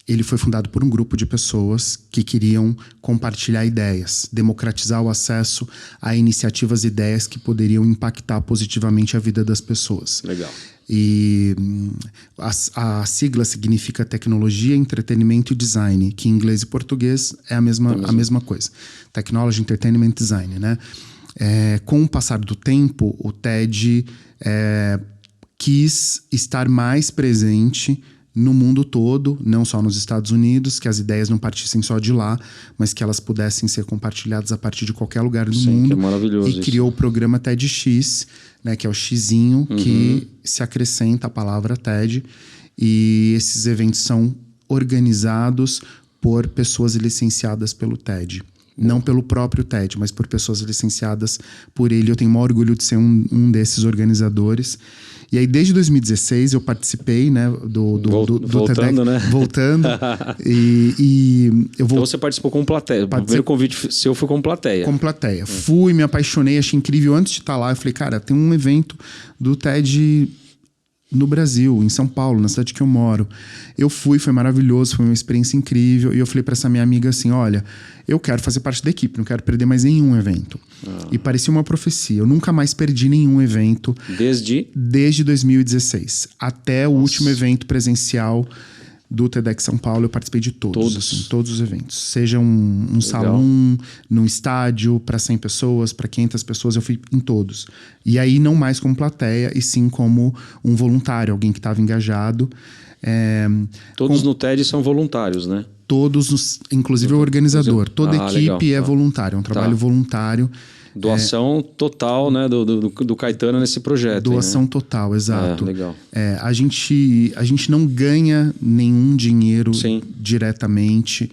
Ele foi fundado por um grupo de pessoas que queriam compartilhar ideias, democratizar o acesso a iniciativas e ideias que poderiam impactar positivamente a vida das pessoas. Legal. E a sigla significa tecnologia, entretenimento e design, que em inglês e português é a mesma coisa. Technology, Entertainment, Design, né? Com o passar do tempo, o TED quis estar mais presente no mundo todo, não só nos Estados Unidos, que as ideias não partissem só de lá, mas que elas pudessem ser compartilhadas a partir de qualquer lugar do mundo. Que é maravilhoso. E criou o programa TEDx, né, que é o xizinho, que se acrescenta a palavra TED. E esses eventos são organizados por pessoas licenciadas pelo TED. Não pelo próprio TED, mas por pessoas licenciadas por ele. Eu tenho o maior orgulho de ser um desses organizadores. E aí, desde 2016, eu participei, né, do voltando, TEDx. Né? Voltando. E eu vou... Então você participou como plateia. O primeiro convite seu foi como plateia. Como plateia. Fui, me apaixonei, achei incrível. Antes de estar lá, eu falei, cara, tem um evento do TED no Brasil, em São Paulo, na cidade que eu moro. Eu fui, foi maravilhoso, foi uma experiência incrível. E eu falei para essa minha amiga assim, olha, eu quero fazer parte da equipe, não quero perder mais nenhum evento. E parecia uma profecia. Eu nunca mais perdi nenhum evento. Desde 2016. Até o último evento presencial do TEDx São Paulo, eu participei de todos. Assim, todos os eventos. Seja um salão, num estádio, para 100 pessoas, para 500 pessoas, eu fui em todos. E aí não mais como plateia, e sim como um voluntário, alguém que estava engajado. Todos no TED são voluntários, né? Todos, inclusive o organizador. Toda equipe legal. é voluntária, é um trabalho voluntário. Doação total, né, do Caetano nesse projeto. Doação né? total, exato. Legal. A gente não ganha nenhum dinheiro diretamente,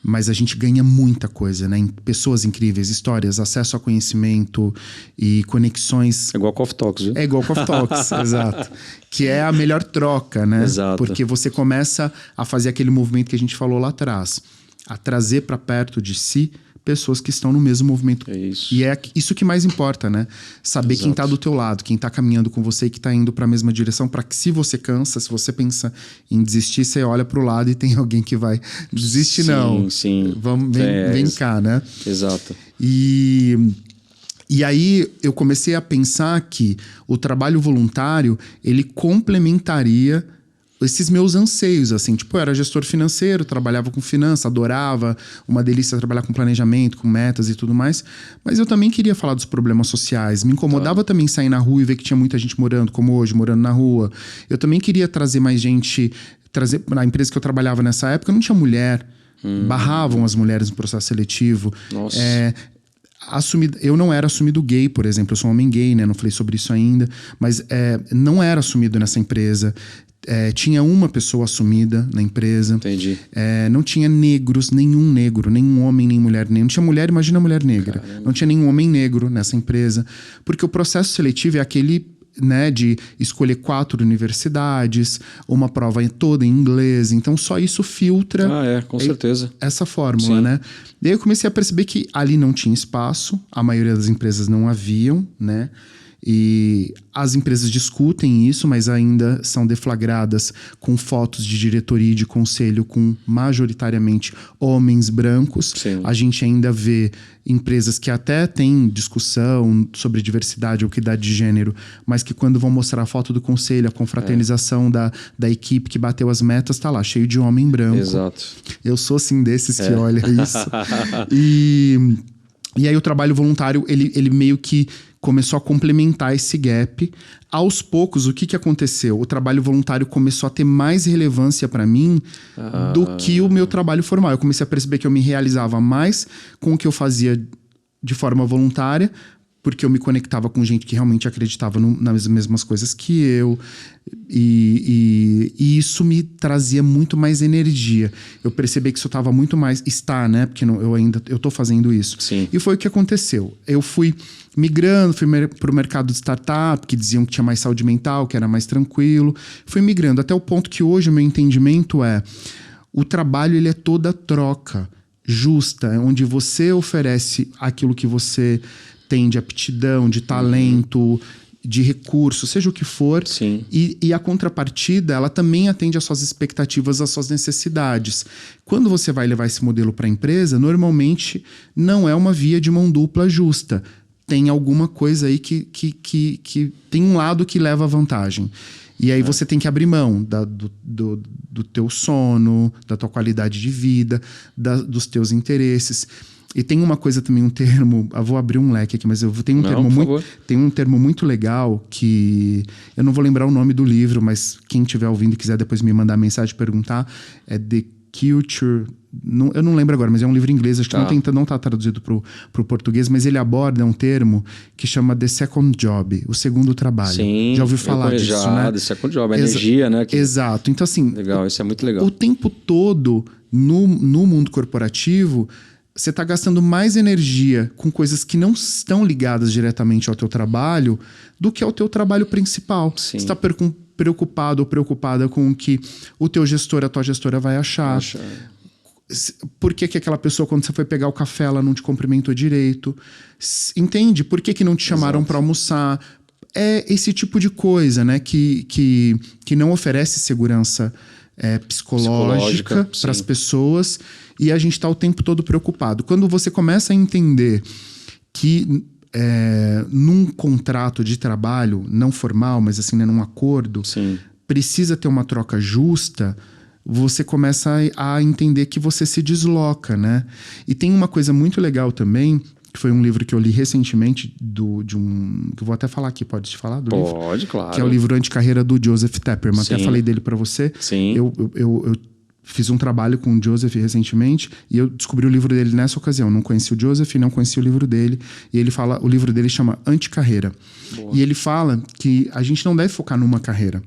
mas a gente ganha muita coisa, né? Pessoas incríveis, histórias, acesso a conhecimento e conexões. É igual Coffee Talks, viu? É igual Coffee Talks, exato. Que é a melhor troca, né? Exato. Porque você começa a fazer aquele movimento que a gente falou lá atrás, a trazer para perto de si pessoas que estão no mesmo movimento. É isso. E é isso que mais importa, né? Saber quem tá do teu lado, quem tá caminhando com você e que tá indo para a mesma direção, para que se você cansa, se você pensa em desistir, você olha pro lado e tem alguém que vai desistir, não. Sim. Vem cá, né? Exato. E aí eu comecei a pensar que o trabalho voluntário, ele complementaria esses meus anseios, assim, tipo, eu era gestor financeiro, trabalhava com finanças, adorava, uma delícia trabalhar com planejamento, com metas e tudo mais, mas eu também queria falar dos problemas sociais, me incomodava também sair na rua e ver que tinha muita gente morando, como hoje, morando na rua. Eu também queria trazer mais gente, na empresa que eu trabalhava nessa época, não tinha mulher, barravam as mulheres no processo seletivo. Nossa. Eu não era assumido gay, por exemplo, eu sou um homem gay, né? Não falei sobre isso ainda, mas não era assumido nessa empresa. Tinha uma pessoa assumida na empresa. Entendi. Não tinha negros, nenhum homem, nem mulher negra. Não tinha mulher, imagina mulher negra. Caramba. Não tinha nenhum homem negro nessa empresa. Porque o processo seletivo é aquele, né, de escolher 4 universidades, uma prova toda em inglês. Então só isso filtra. Com certeza. Essa fórmula, né? E aí eu comecei a perceber que ali não tinha espaço, a maioria das empresas não haviam, né? E as empresas discutem isso, mas ainda são deflagradas com fotos de diretoria e de conselho com majoritariamente homens brancos. Sim. A gente ainda vê empresas que até têm discussão sobre diversidade ou equidade de gênero, mas que quando vão mostrar a foto do conselho, a confraternização da equipe que bateu as metas, tá lá, cheio de homem branco. Exato. Eu sou assim desses que olha isso. E aí o trabalho voluntário, ele meio que começou a complementar esse gap. Aos poucos, o que aconteceu? O trabalho voluntário começou a ter mais relevância para mim do que o meu trabalho formal. Eu comecei a perceber que eu me realizava mais com o que eu fazia de forma voluntária, porque eu me conectava com gente que realmente acreditava nas mesmas coisas que eu. E isso me trazia muito mais energia. Eu percebi que isso estava muito mais... né? Porque eu tô fazendo isso. Sim. E foi o que aconteceu. Eu fui migrando, fui pro mercado de startup, que diziam que tinha mais saúde mental, que era mais tranquilo. Fui migrando até o ponto que hoje o meu entendimento o trabalho, ele é toda troca justa, onde você oferece aquilo que você tem de aptidão, de talento, de recurso, seja o que for. Sim. E a contrapartida, ela também atende às suas expectativas, às suas necessidades. Quando você vai levar esse modelo para a empresa, normalmente não é uma via de mão dupla justa. Tem alguma coisa aí que tem um lado que leva vantagem. E aí você tem que abrir mão do teu sono, da tua qualidade de vida, dos teus interesses. E tem uma coisa também, um termo... Eu vou abrir um leque aqui, mas tem um termo muito legal que... Eu não vou lembrar o nome do livro, mas quem estiver ouvindo e quiser depois me mandar mensagem, perguntar, é The Culture... eu não lembro agora, mas é um livro em inglês, acho que não está traduzido pro português, mas ele aborda um termo que chama The Second Job, o segundo trabalho. Sim, já ouviu falar disso, né? The Second Job, a energia, né? Exato. Então, assim... Legal, isso é muito legal. O tempo todo, no mundo corporativo... Você está gastando mais energia com coisas que não estão ligadas diretamente ao teu trabalho do que ao teu trabalho principal. Sim. Você está preocupado ou preocupada com o que o teu gestor, a tua gestora vai achar. Por que aquela pessoa, quando você foi pegar o café, ela não te cumprimentou direito? Entende? Por que não te chamaram para almoçar? é esse tipo de coisa, né? Que não oferece segurança psicológica para as pessoas, e a gente está o tempo todo preocupado. Quando você começa a entender que num contrato de trabalho, não formal, mas assim, né, num acordo, Sim. precisa ter uma troca justa, você começa a entender que você se desloca, né? E tem uma coisa muito legal também, que foi um livro que eu li recentemente, que eu vou até falar aqui, pode te falar do livro? Pode, claro. Que é o livro Anticarreira do Joseph Tepperman. Sim. Até falei dele para você. Sim. Eu fiz um trabalho com o Joseph recentemente e eu descobri o livro dele nessa ocasião. Não conheci o Joseph, não conheci o livro dele. E o livro dele chama Anticarreira. Boa. E ele fala que a gente não deve focar numa carreira.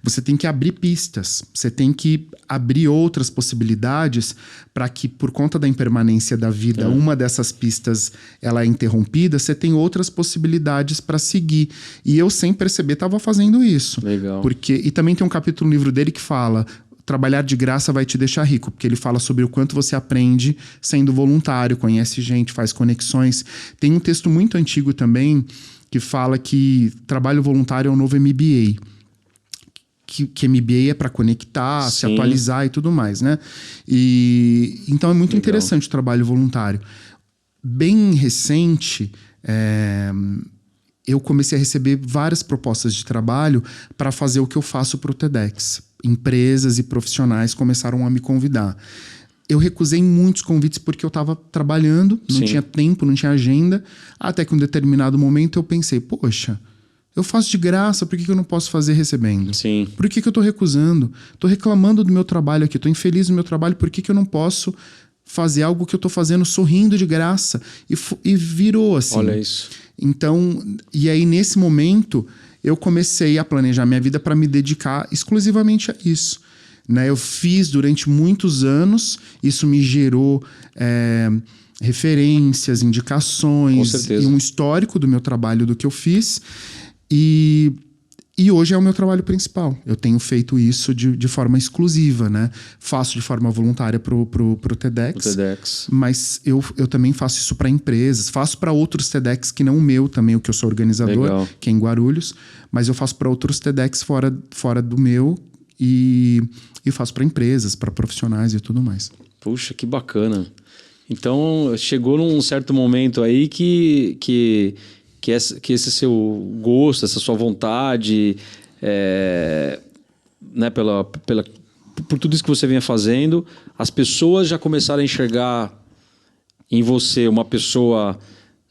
Você tem que abrir pistas. Você tem que abrir outras possibilidades para que, por conta da impermanência da vida, uma dessas pistas ela é interrompida, você tem outras possibilidades para seguir. E eu, sem perceber, estava fazendo isso. Legal. E também tem um capítulo no livro dele que fala: trabalhar de graça vai te deixar rico, porque ele fala sobre o quanto você aprende sendo voluntário, conhece gente, faz conexões. Tem um texto muito antigo também que fala que trabalho voluntário é o novo MBA. Que MBA é para conectar, se atualizar e tudo mais, né? E então é muito interessante o trabalho voluntário. Bem recente, eu comecei a receber várias propostas de trabalho para fazer o que eu faço para o TEDx. Empresas e profissionais começaram a me convidar. Eu recusei muitos convites porque eu estava trabalhando, não tinha tempo, não tinha agenda. Até que em um determinado momento eu pensei, poxa, eu faço de graça, por que eu não posso fazer recebendo? Sim. Por que eu estou recusando? Estou reclamando do meu trabalho aqui, estou infeliz no meu trabalho, por que eu não posso fazer algo que eu estou fazendo sorrindo de graça? E virou assim. Olha isso. Então, e aí nesse momento eu comecei a planejar minha vida para me dedicar exclusivamente a isso. Né? Eu fiz durante muitos anos, isso me gerou referências, indicações e um histórico do meu trabalho, do que eu fiz. E hoje é o meu trabalho principal. Eu tenho feito isso de forma exclusiva, né? Faço de forma voluntária pro TEDx. Mas eu também faço isso para empresas. Faço para outros TEDx que não o meu também, o que eu sou organizador, legal, que é em Guarulhos. Mas eu faço para outros TEDx fora do meu e faço para empresas, para profissionais e tudo mais. Puxa, que bacana. Então, chegou num certo momento aí que esse seu gosto, essa sua vontade, né, por tudo isso que você vinha fazendo, as pessoas já começaram a enxergar em você uma pessoa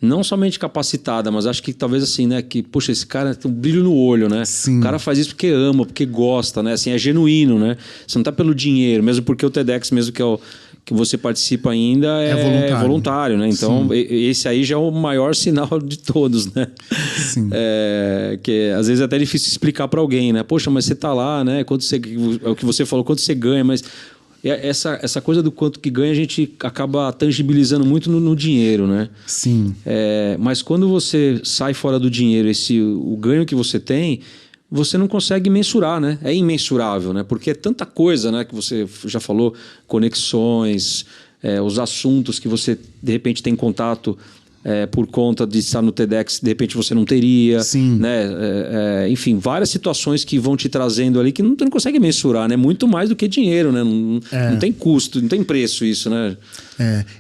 não somente capacitada, mas acho que talvez assim, né, que, poxa, esse cara tem um brilho no olho, né? Sim. O cara faz isso porque ama, porque gosta, né? Assim, é genuíno, né? Você não tá pelo dinheiro, mesmo porque o TEDx, mesmo que você participa ainda é voluntário, né? Então, esse aí já é o maior sinal de todos, né? Sim. Que às vezes é até difícil explicar para alguém, né? Poxa, mas você tá lá, né? É o que você falou, quanto você ganha, mas essa coisa do quanto que ganha a gente acaba tangibilizando muito no dinheiro, né? Sim. Mas quando você sai fora do dinheiro, o ganho que você tem, você não consegue mensurar, né? É imensurável, né? Porque é tanta coisa, né? Que você já falou, conexões, os assuntos que você, de repente, tem contato por conta de estar no TEDx, de repente você não teria. Sim. Né? Enfim, várias situações que vão te trazendo ali que tu não consegue mensurar, né? Muito mais do que dinheiro, né? Não tem custo, não tem preço isso, né?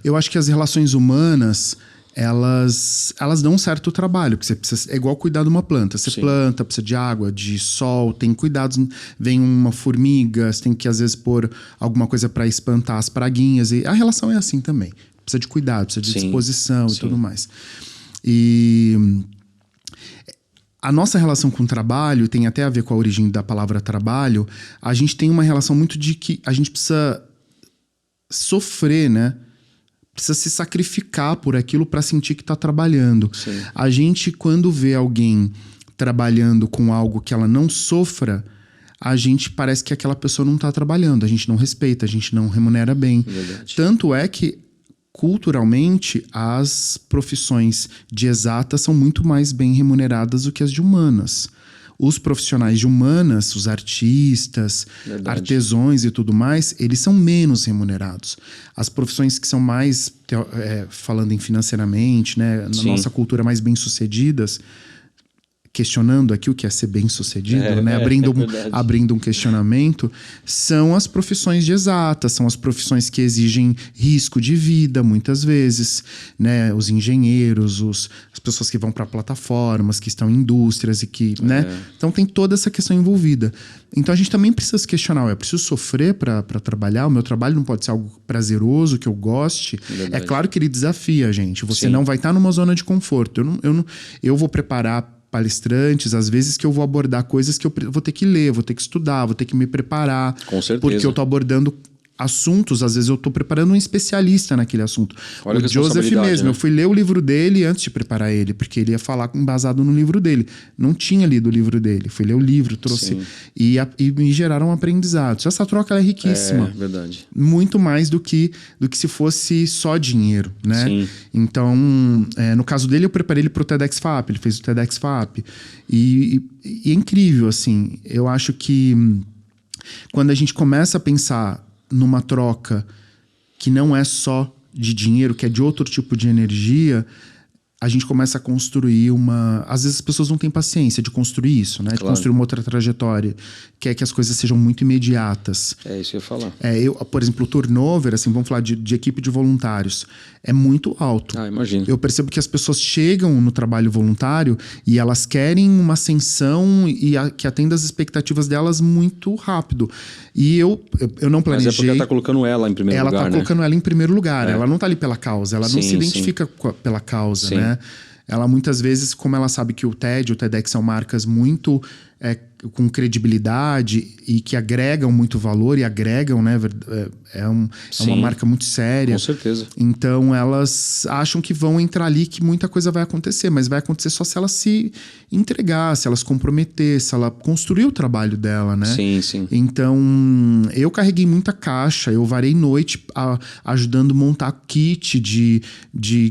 Eu acho que as relações humanas, elas dão um certo trabalho, porque você precisa, é igual cuidar de uma planta. Você planta, precisa de água, de sol, tem cuidados. Vem uma formiga, você tem que às vezes pôr alguma coisa para espantar as praguinhas. E a relação é assim também. Precisa de cuidado, precisa de disposição e tudo mais. E a nossa relação com o trabalho tem até a ver com a origem da palavra trabalho. A gente tem uma relação muito de que a gente precisa sofrer, né? Precisa se sacrificar por aquilo para sentir que está trabalhando. Sim. A gente, quando vê alguém trabalhando com algo que ela não sofra, a gente parece que aquela pessoa não está trabalhando. A gente não respeita, a gente não remunera bem. Verdade. Tanto é que, culturalmente, as profissões de exatas são muito mais bem remuneradas do que as de humanas. Os profissionais de humanas, os artistas, artesãos e tudo mais, eles são menos remunerados. As profissões que são mais, falando em financeiramente, né, na nossa cultura, mais bem-sucedidas, questionando aqui o que é ser bem-sucedido, né? Verdade. Abrindo um questionamento, são as profissões de exatas, são as profissões que exigem risco de vida, muitas vezes, né? Os engenheiros, as pessoas que vão para plataformas, que estão em indústrias e que, né? Então tem toda essa questão envolvida. Então a gente também precisa se questionar, eu preciso sofrer para trabalhar, o meu trabalho não pode ser algo prazeroso, que eu goste. É claro que ele desafia a gente, você não vai estar numa zona de conforto. Eu vou preparar palestrantes, às vezes que eu vou abordar coisas que eu vou ter que ler, vou ter que estudar, vou ter que me preparar. Com certeza. Porque eu tô abordando assuntos, às vezes eu tô preparando um especialista naquele assunto. Olha o Joseph mesmo, eu fui ler o livro dele antes de preparar ele, porque ele ia falar embasado no livro dele. Não tinha lido o livro dele, fui ler o livro, trouxe e me geraram um aprendizado. Essa troca ela é riquíssima. É verdade. Muito mais do que se fosse só dinheiro, né? Sim. Então, no caso dele, eu preparei ele pro TEDx FAP, ele fez o TEDx FAP. E é incrível, assim, eu acho que quando a gente começa a pensar numa troca que não é só de dinheiro, que é de outro tipo de energia, a gente começa a construir uma... Às vezes as pessoas não têm paciência de construir isso, né? De construir uma outra trajetória. Quer que as coisas sejam muito imediatas. É isso que eu ia falar. Por exemplo, o turnover, assim, vamos falar de equipe de voluntários, é muito alto. Imagino. Eu percebo que as pessoas chegam no trabalho voluntário e elas querem uma ascensão que atenda às expectativas delas muito rápido. E eu não planejei... Mas é porque ela tá colocando ela em primeiro lugar, Ela tá colocando ela em primeiro lugar. Ela não tá ali pela causa. Ela não se identifica pela causa, né? Ela muitas vezes, como ela sabe que o TED e o TEDx são marcas muito com credibilidade e que agregam muito valor e agregam, né? É uma marca muito séria. Com certeza. Então elas acham que vão entrar ali, que muita coisa vai acontecer, mas vai acontecer só se ela se entregar, se ela se comprometer, se ela construir o trabalho dela, né? Sim. Então eu carreguei muita caixa, eu varei noite ajudando a montar kit de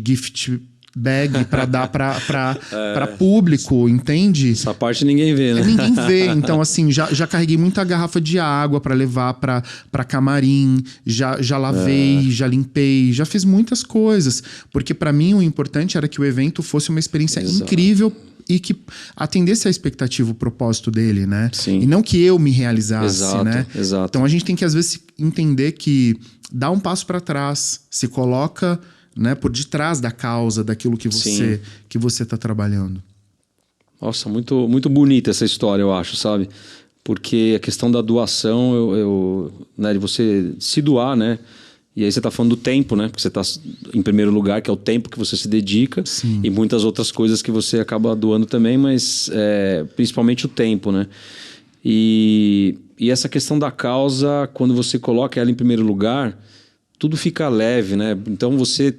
gift bag para dar para público, entende? Essa parte ninguém vê, né? Ninguém vê. Então, assim, já carreguei muita garrafa de água para levar para camarim, já lavei, já limpei, já fiz muitas coisas. Porque para mim o importante era que o evento fosse uma experiência incrível e que atendesse a expectativa, o propósito dele, né? Sim. E não que eu me realizasse, né? Exato. Então a gente tem que às vezes entender que dá um passo para trás, se coloca, né, por detrás da causa, daquilo que você está trabalhando. Nossa, muito, muito bonita essa história, eu acho, sabe? Porque a questão da doação, né, de você se doar, né? E aí você está falando do tempo, né? Porque você está em primeiro lugar, que é o tempo que você se dedica. Sim. E muitas outras coisas que você acaba doando também, mas principalmente o tempo, né? E essa questão da causa, quando você coloca ela em primeiro lugar, tudo fica leve, né? Então você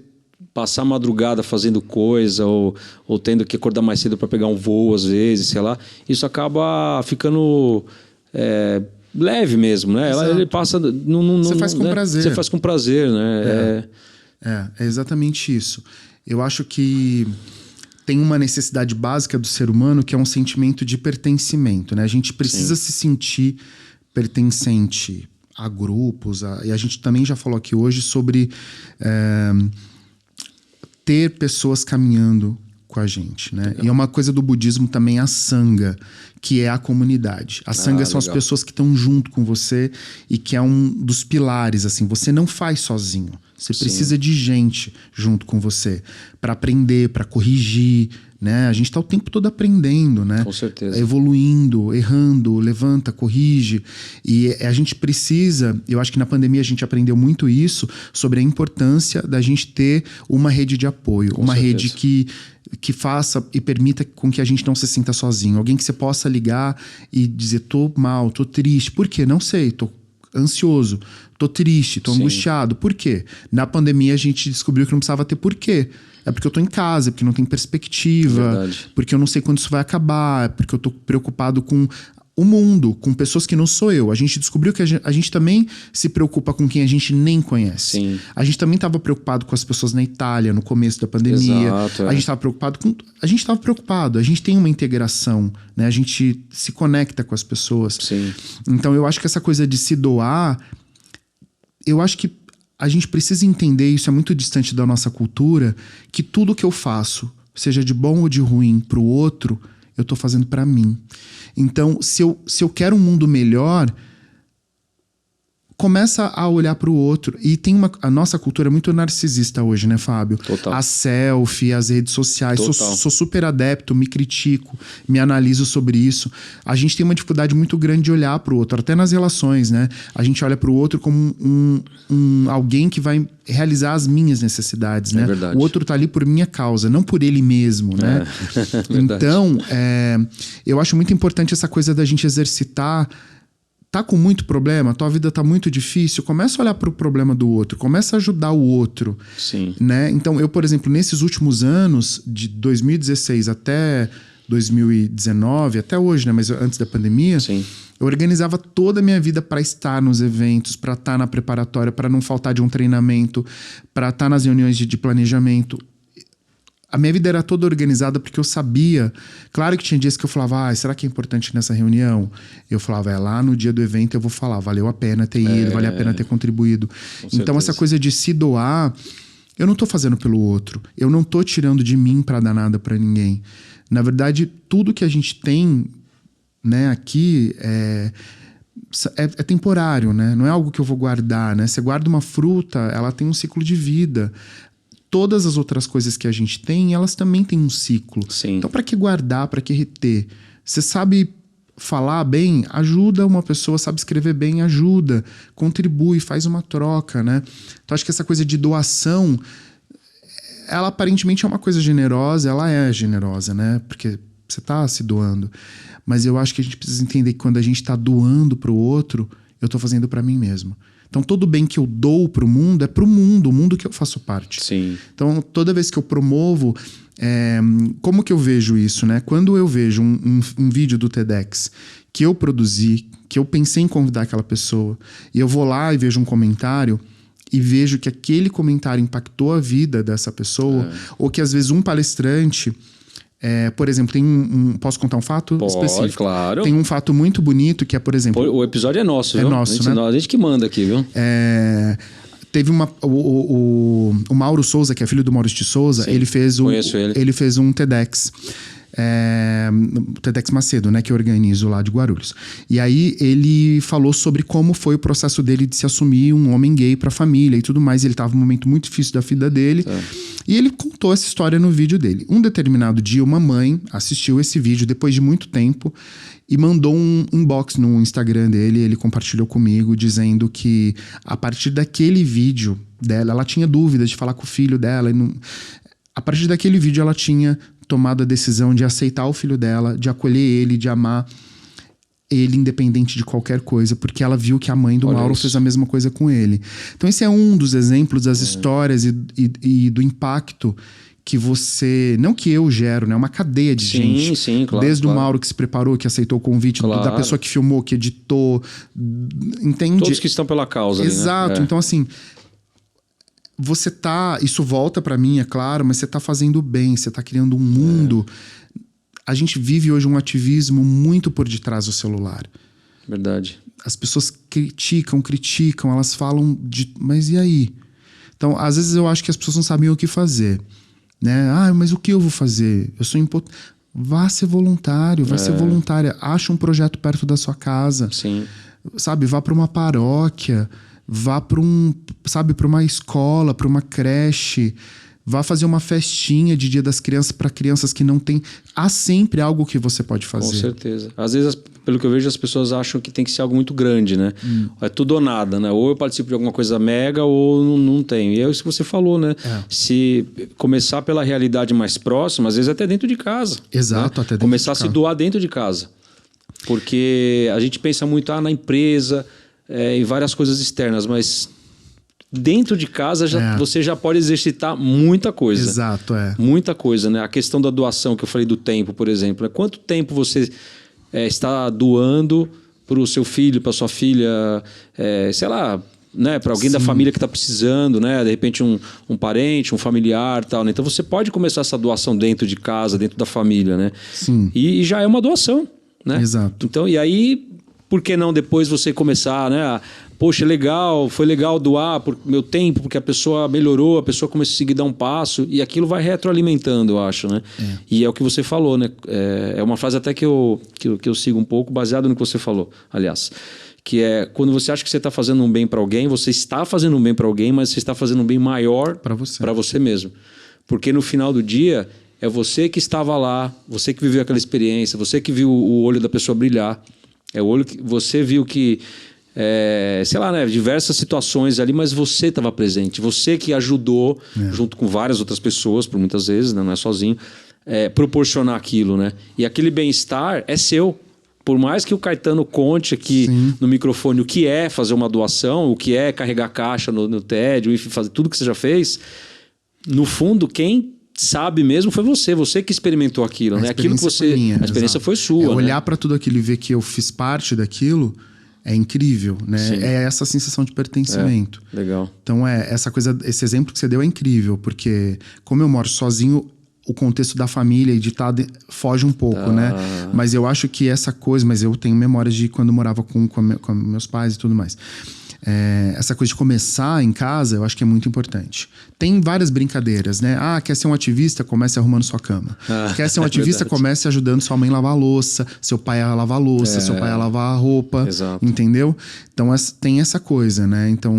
passar a madrugada fazendo coisa ou tendo que acordar mais cedo para pegar um voo às vezes, sei lá, isso acaba ficando leve mesmo, né? Ele passa... Você faz com prazer. Você faz com prazer, né? É exatamente isso. Eu acho que tem uma necessidade básica do ser humano que é um sentimento de pertencimento, né? A gente precisa se sentir pertencente a grupos, e a gente também já falou aqui hoje sobre ter pessoas caminhando com a gente, né? Legal. E é uma coisa do budismo também, a sangha, que é a comunidade. A sangha são as pessoas que estão junto com você e que é um dos pilares, assim. Você não faz sozinho. Você precisa de gente junto com você para aprender, para corrigir, né? A gente está o tempo todo aprendendo, né? Com certeza. Evoluindo, errando, levanta, corrige. E a gente precisa, eu acho que na pandemia a gente aprendeu muito isso, sobre a importância da gente ter uma rede de apoio. Com certeza. Rede que faça e permita com que a gente não se sinta sozinho. Alguém que você possa ligar e dizer, tô mal, tô triste. Por quê? Não sei, tô ansioso, tô triste, tô angustiado. Por quê? Na pandemia a gente descobriu que não precisava ter porquê. É porque eu tô em casa, é porque não tem perspectiva, porque eu não sei quando isso vai acabar, é porque eu tô preocupado com o mundo, com pessoas que não sou eu. A gente descobriu que a gente também se preocupa com quem a gente nem conhece. Sim. A gente também estava preocupado com as pessoas na Itália no começo da pandemia. Exato, A gente estava preocupado com... A gente estava preocupado. A gente tem uma integração, né? A gente se conecta com as pessoas. Sim. Então eu acho que essa coisa de se doar, eu acho que a gente precisa entender, isso é muito distante da nossa cultura, que tudo que eu faço, seja de bom ou de ruim pro outro, eu tô fazendo para mim. Então, se eu quero um mundo melhor, começa a olhar para o outro. E a nossa cultura é muito narcisista hoje, né, Fábio? Total. A selfie, as redes sociais. Total. Sou super adepto, me critico, me analiso sobre isso. A gente tem uma dificuldade muito grande de olhar para o outro, até nas relações, né? A gente olha para o outro como alguém que vai realizar as minhas necessidades, né? Verdade. O outro tá ali por minha causa, não por ele mesmo, né? Então, eu acho muito importante essa coisa da gente exercitar. Tá com muito problema, tua vida tá muito difícil, começa a olhar pro problema do outro, começa a ajudar o outro. Sim. Né? Então, eu, por exemplo, nesses últimos anos, de 2016 até 2019, até hoje, né? Mas antes da pandemia, Sim. eu organizava toda a minha vida para estar nos eventos, para estar na preparatória, para não faltar de um treinamento, para estar nas reuniões de planejamento. A minha vida era toda organizada porque eu sabia. Claro que tinha dias que eu falava, será que é importante nessa reunião? Eu falava, lá no dia do evento eu vou falar, valeu a pena ter ido, valeu a pena ter contribuído. Então essa coisa de se doar, eu não tô fazendo pelo outro. Eu não tô tirando de mim para dar nada para ninguém. Na verdade, tudo que a gente tem, né, aqui é temporário, né? Não é algo que eu vou guardar, né? Você guarda uma fruta, ela tem um ciclo de vida. Todas as outras coisas que a gente tem, elas também têm um ciclo. Sim. Então, para que guardar, para que reter? Você sabe falar bem, ajuda uma pessoa, sabe escrever bem, ajuda, contribui, faz uma troca, né? Então, acho que essa coisa de doação, ela aparentemente é uma coisa generosa, ela é generosa, né? Porque você tá se doando. Mas eu acho que a gente precisa entender que quando a gente tá doando pro outro, eu tô fazendo para mim mesmo. Então, todo bem que eu dou pro mundo é pro mundo, o mundo que eu faço parte. Sim. Então, toda vez que eu promovo, como que eu vejo isso, né? Quando eu vejo um vídeo do TEDx que eu produzi, que eu pensei em convidar aquela pessoa, e eu vou lá e vejo um comentário e vejo que aquele comentário impactou a vida dessa pessoa, ou que às vezes um palestrante... por exemplo, posso contar um fato específico? Claro. Tem um fato muito bonito que é, por exemplo... O episódio é nosso, viu? É nosso, né? A gente que manda aqui, viu? Teve o Mauro Souza, que é filho do Maurício de Souza, Sim, conheço ele. Ele fez um TEDx. TEDx Macedo, né, que eu organizo lá de Guarulhos. E aí ele falou sobre como foi o processo dele de se assumir um homem gay pra família e tudo mais. Ele tava num momento muito difícil da vida dele. E ele contou essa história no vídeo dele. Um determinado dia, uma mãe assistiu esse vídeo depois de muito tempo e mandou um inbox no Instagram dele. Ele compartilhou comigo dizendo que a partir daquele vídeo dela, ela tinha dúvidas de falar com o filho dela. A partir daquele vídeo ela tinha tomado a decisão de aceitar o filho dela, de acolher ele, de amar ele independente de qualquer coisa, porque ela viu que a mãe do Mauro fez a mesma coisa com ele. Então esse é um dos exemplos das histórias e do impacto que você... Não que eu gero, né? É uma cadeia de gente. Sim, claro. Desde o Mauro que se preparou, que aceitou o convite, da pessoa que filmou, que editou, entende? Todos que estão pela causa. Exato. Ali, né? Então assim... Você tá... Isso volta pra mim, é claro, mas você tá fazendo bem, você tá criando um mundo. A gente vive hoje um ativismo muito por detrás do celular. Verdade. As pessoas criticam, elas falam de... Mas e aí? Então, às vezes eu acho que as pessoas não sabem o que fazer. Né? Mas o que eu vou fazer? Eu sou impotente. Vá ser voluntário, vai ser voluntária. Acha um projeto perto da sua casa. Sim. Sabe, vá pra uma paróquia... Vá para uma escola, para uma creche, vá fazer uma festinha de Dia das Crianças para crianças que não têm. Há sempre algo que você pode fazer. Com certeza. Às vezes, pelo que eu vejo, as pessoas acham que tem que ser algo muito grande, né? É tudo ou nada, né? Ou eu participo de alguma coisa mega ou não tenho. E é isso que você falou, né? Se começar pela realidade mais próxima, às vezes até dentro de casa. Exato, né? até dentro começar de casa. A se doar dentro de casa. Porque a gente pensa muito na empresa... em várias coisas externas, mas dentro de casa você já pode exercitar muita coisa. Exato, Muita coisa, né? A questão da doação que eu falei do tempo, por exemplo. Quanto tempo você está doando para o seu filho, para sua filha, sei lá, né? Para alguém da família que está precisando, né? De repente um parente, um familiar, tal, né? Então você pode começar essa doação dentro de casa, dentro da família, né? Sim. E já é uma doação, né? Exato. Então, e aí... Por que não depois você começar, né, poxa, legal, foi legal doar por meu tempo, porque a pessoa melhorou, a pessoa começou a conseguir dar um passo, e aquilo vai retroalimentando, eu acho, né? E é o que você falou, né? É uma frase até que eu sigo um pouco, baseado no que você falou, aliás. Que é quando você acha que você está fazendo um bem para alguém, você está fazendo um bem para alguém, mas você está fazendo um bem maior para você mesmo. Porque no final do dia, é você que estava lá, você que viveu aquela experiência, você que viu o olho da pessoa brilhar, é o olho que você viu que, sei lá, né, diversas situações ali, mas você estava presente, você que ajudou, junto com várias outras pessoas, por muitas vezes, né, não é sozinho, proporcionar aquilo, né? E aquele bem-estar é seu. Por mais que o Caetano conte aqui no microfone o que é fazer uma doação, o que é carregar caixa no TED, enfim, fazer tudo que você já fez, no fundo, quem sabe mesmo foi você que experimentou aquilo, né? Aquilo que você, a experiência foi sua. Olhar para tudo aquilo e ver que eu fiz parte daquilo é incrível, né? Sim. É essa sensação de pertencimento. Legal. Então essa coisa, esse exemplo que você deu é incrível, porque como eu moro sozinho, o contexto da família e de estar foge um pouco, né? Mas eu acho que essa coisa... Mas eu tenho memórias de quando eu morava com meus pais e tudo mais. Essa coisa de começar em casa, eu acho que é muito importante. Tem várias brincadeiras, né? Quer ser um ativista? Comece arrumando sua cama. Quer ser um ativista? Comece ajudando sua mãe a lavar a louça, seu pai a lavar a louça, seu pai a lavar a roupa. Exato. Entendeu? Então tem essa coisa, né? Então,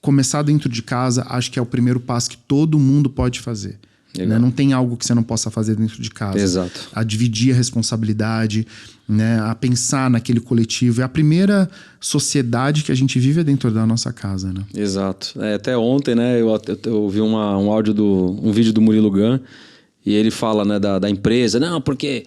começar dentro de casa, acho que é o primeiro passo que todo mundo pode fazer. Né? Não tem algo que você não possa fazer dentro de casa. Exato. A dividir a responsabilidade, né? A pensar naquele coletivo. É a primeira sociedade que a gente vive dentro da nossa casa, né? Exato. Até ontem, né, eu vi um áudio um vídeo do Murilo Gun, e ele fala, né, da empresa. Não, porque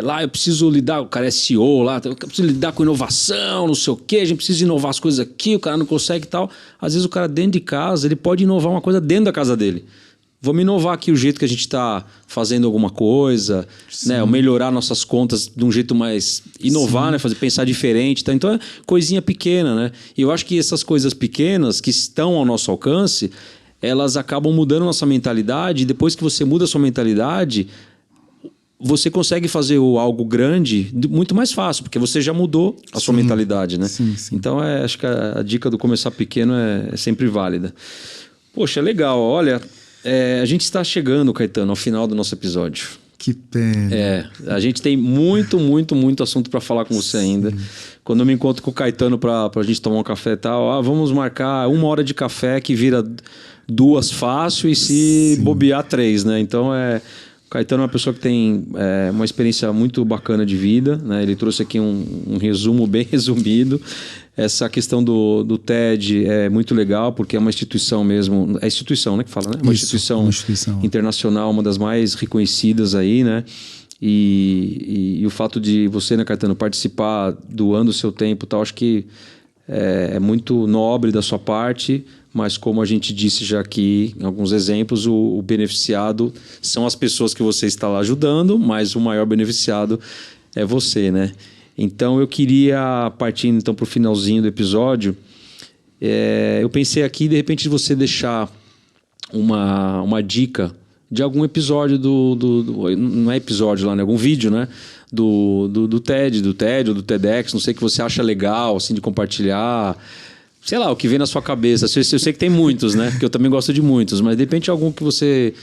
lá eu preciso lidar, o cara é CEO lá, eu preciso lidar com inovação, não sei o quê, a gente precisa inovar as coisas aqui, o cara não consegue e tal. Às vezes o cara dentro de casa, ele pode inovar uma coisa dentro da casa dele. Vamos inovar aqui o jeito que a gente está fazendo alguma coisa, né? Ou melhorar nossas contas de um jeito mais... Inovar, né? Pensar diferente. Tá? Então é coisinha pequena, né? E eu acho que essas coisas pequenas que estão ao nosso alcance, elas acabam mudando nossa mentalidade. E depois que você muda a sua mentalidade, você consegue fazer algo grande muito mais fácil, porque você já mudou a sua mentalidade, né? Sim. Então acho que a dica do começar pequeno é sempre válida. Poxa, legal. Olha... a gente está chegando, Caetano, ao final do nosso episódio. Que pena. A gente tem muito assunto para falar com você ainda. Quando eu me encontro com o Caetano para a gente tomar um café e tal, vamos marcar 1 hora de café que vira 2 fácil e se bobear 3, né? Então, o Caetano é uma pessoa que tem uma experiência muito bacana de vida, né? Ele trouxe aqui um resumo bem resumido. Essa questão do TED é muito legal, porque é uma instituição mesmo... É instituição, né, que fala, né? Uma instituição internacional, uma das mais reconhecidas aí, né? E o fato de você, né, Caetano, participar doando o seu tempo e tal, acho que é muito nobre da sua parte, mas como a gente disse já aqui, em alguns exemplos, o beneficiado são as pessoas que você está lá ajudando, mas o maior beneficiado é você, né? Então eu queria, partindo então para o finalzinho do episódio, eu pensei aqui, de repente, você deixar uma dica de algum episódio não é episódio lá, né? Algum vídeo, né? Do TED ou do TEDx, não sei, que você acha legal, assim, de compartilhar. Sei lá, o que vem na sua cabeça. Eu sei que tem muitos, né? Porque eu também gosto de muitos, mas de repente algum que você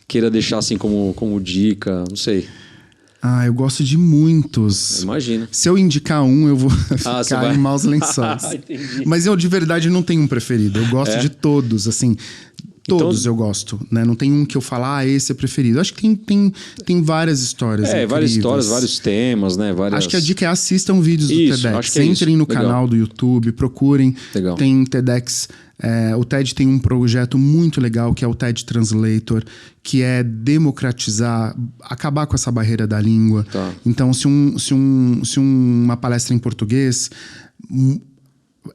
queira deixar assim como dica, não sei. Eu gosto de muitos. Imagina. Se eu indicar um, eu vou ficar em maus lençóis. Mas eu, de verdade, não tenho um preferido. Eu gosto de todos, assim... Todos então, eu gosto, né? Não tem um que eu falo, esse é preferido. Acho que tem várias histórias incríveis. Várias histórias, vários temas, né? Acho que a dica é assistam vídeos do TEDx. Entrem no canal do YouTube, procurem. Legal. Tem TEDx... o TED tem um projeto muito legal que é o TED Translator, que é democratizar, acabar com essa barreira da língua. Tá. Então, se uma palestra em português...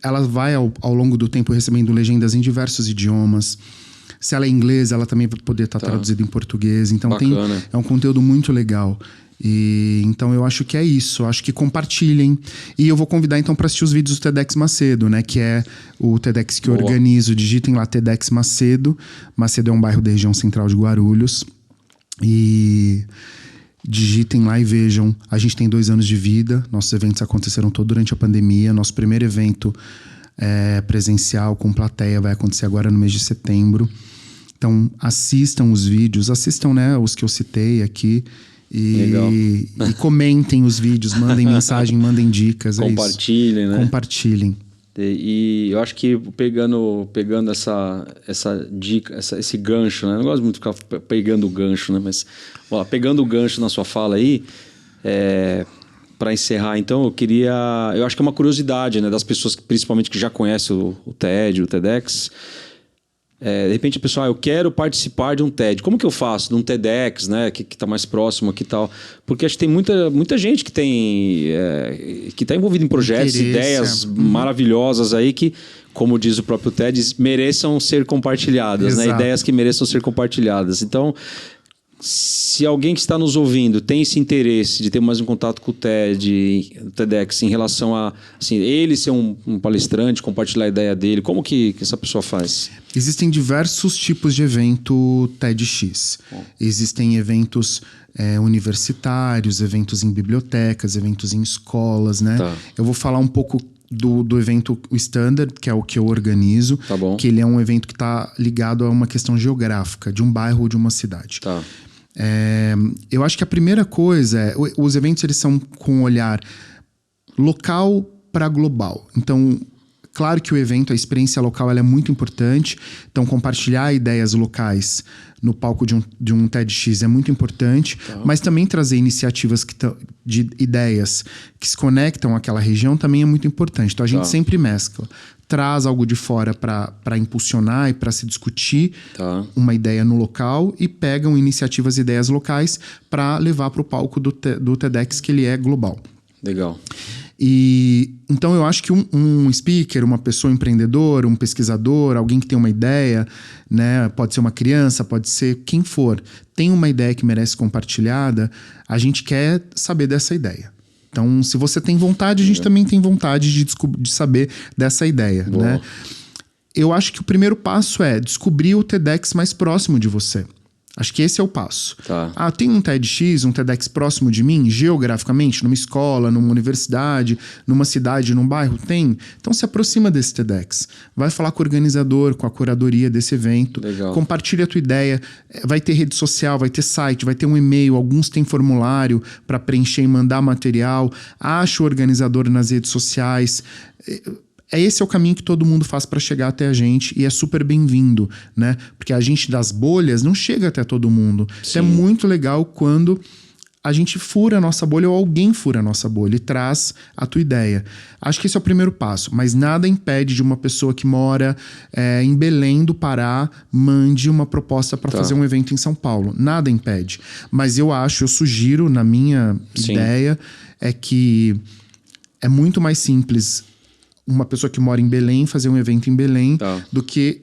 ela vai ao longo do tempo recebendo legendas em diversos idiomas. Se ela é inglesa, ela também vai poder estar traduzida em português. Então é um conteúdo muito legal. Então eu acho que é isso. Eu acho que compartilhem. E eu vou convidar então para assistir os vídeos do TEDx Macedo, né? Que é o TEDx que eu organizo. Digitem lá TEDx Macedo. Macedo é um bairro da região central de Guarulhos. digitem lá e vejam. A gente tem 2 anos de vida, nossos eventos aconteceram todo durante a pandemia. Nosso primeiro evento presencial com plateia vai acontecer agora no mês de setembro. Então assistam os vídeos, assistam, né, os que eu citei aqui. E comentem os vídeos, mandem mensagem, mandem dicas. Compartilhem, né? Compartilhem. E eu acho que pegando essa dica, esse gancho, né? Eu não gosto muito de ficar pegando o gancho, né? Mas pegando o gancho na sua fala aí, para encerrar, então, eu acho que é uma curiosidade, né, das pessoas, principalmente que já conhecem o TED, o TEDx. De repente a pessoa, eu quero participar de um TED. Como que eu faço? De um TEDx, né? Que está mais próximo aqui e tal. Porque acho que tem muita gente que que está envolvida em projetos, ideias maravilhosas aí que, como diz o próprio TED, mereçam ser compartilhadas, né? Ideias que mereçam ser compartilhadas. Então, se alguém que está nos ouvindo tem esse interesse de ter mais um contato com o TEDx em relação a assim, ele ser um palestrante, compartilhar a ideia dele, como que essa pessoa faz? Existem diversos tipos de evento TEDx. Existem eventos universitários, eventos em bibliotecas, eventos em escolas, né? Tá. Eu vou falar um pouco do evento o Standard, que é o que eu organizo, tá bom. Que ele é um evento que está ligado a uma questão geográfica, de um bairro ou de uma cidade. Tá. Eu acho que a primeira coisa os eventos eles são com um olhar local para global. Então, claro que o evento, a experiência local, ela é muito importante. Então, compartilhar ideias locais no palco de um TEDx é muito importante. Tá. Mas também trazer iniciativas de ideias que se conectam àquela região também é muito importante. Então, a gente sempre mescla. Traz algo de fora para impulsionar e para se discutir uma ideia no local e pegam iniciativas e ideias locais para levar para o palco do TEDx, que ele é global. Legal. E então eu acho que um speaker, uma pessoa empreendedora, um pesquisador, alguém que tem uma ideia, né, pode ser uma criança, pode ser quem for, tem uma ideia que merece compartilhada, a gente quer saber dessa ideia. Então, se você tem vontade, a gente também tem vontade de saber dessa ideia, né? Eu acho que o primeiro passo é descobrir o TEDx mais próximo de você. Acho que esse é o passo. Tá. Tem um TEDx, um TEDx próximo de mim, geograficamente, numa escola, numa universidade, numa cidade, num bairro? Tem. Então se aproxima desse TEDx. Vai falar com o organizador, com a curadoria desse evento. Legal. Compartilha a tua ideia. Vai ter rede social, vai ter site, vai ter um e-mail. Alguns têm formulário para preencher e mandar material. Acha o organizador nas redes sociais. Esse é o caminho que todo mundo faz para chegar até a gente e é super bem-vindo, né? Porque a gente das bolhas não chega até todo mundo. Então é muito legal quando a gente fura a nossa bolha ou alguém fura a nossa bolha e traz a tua ideia. Acho que esse é o primeiro passo, mas nada impede de uma pessoa que mora em Belém do Pará mande uma proposta para fazer um evento em São Paulo. Nada impede. Mas eu sugiro, na minha ideia, é que é muito mais simples uma pessoa que mora em Belém fazer um evento em Belém do que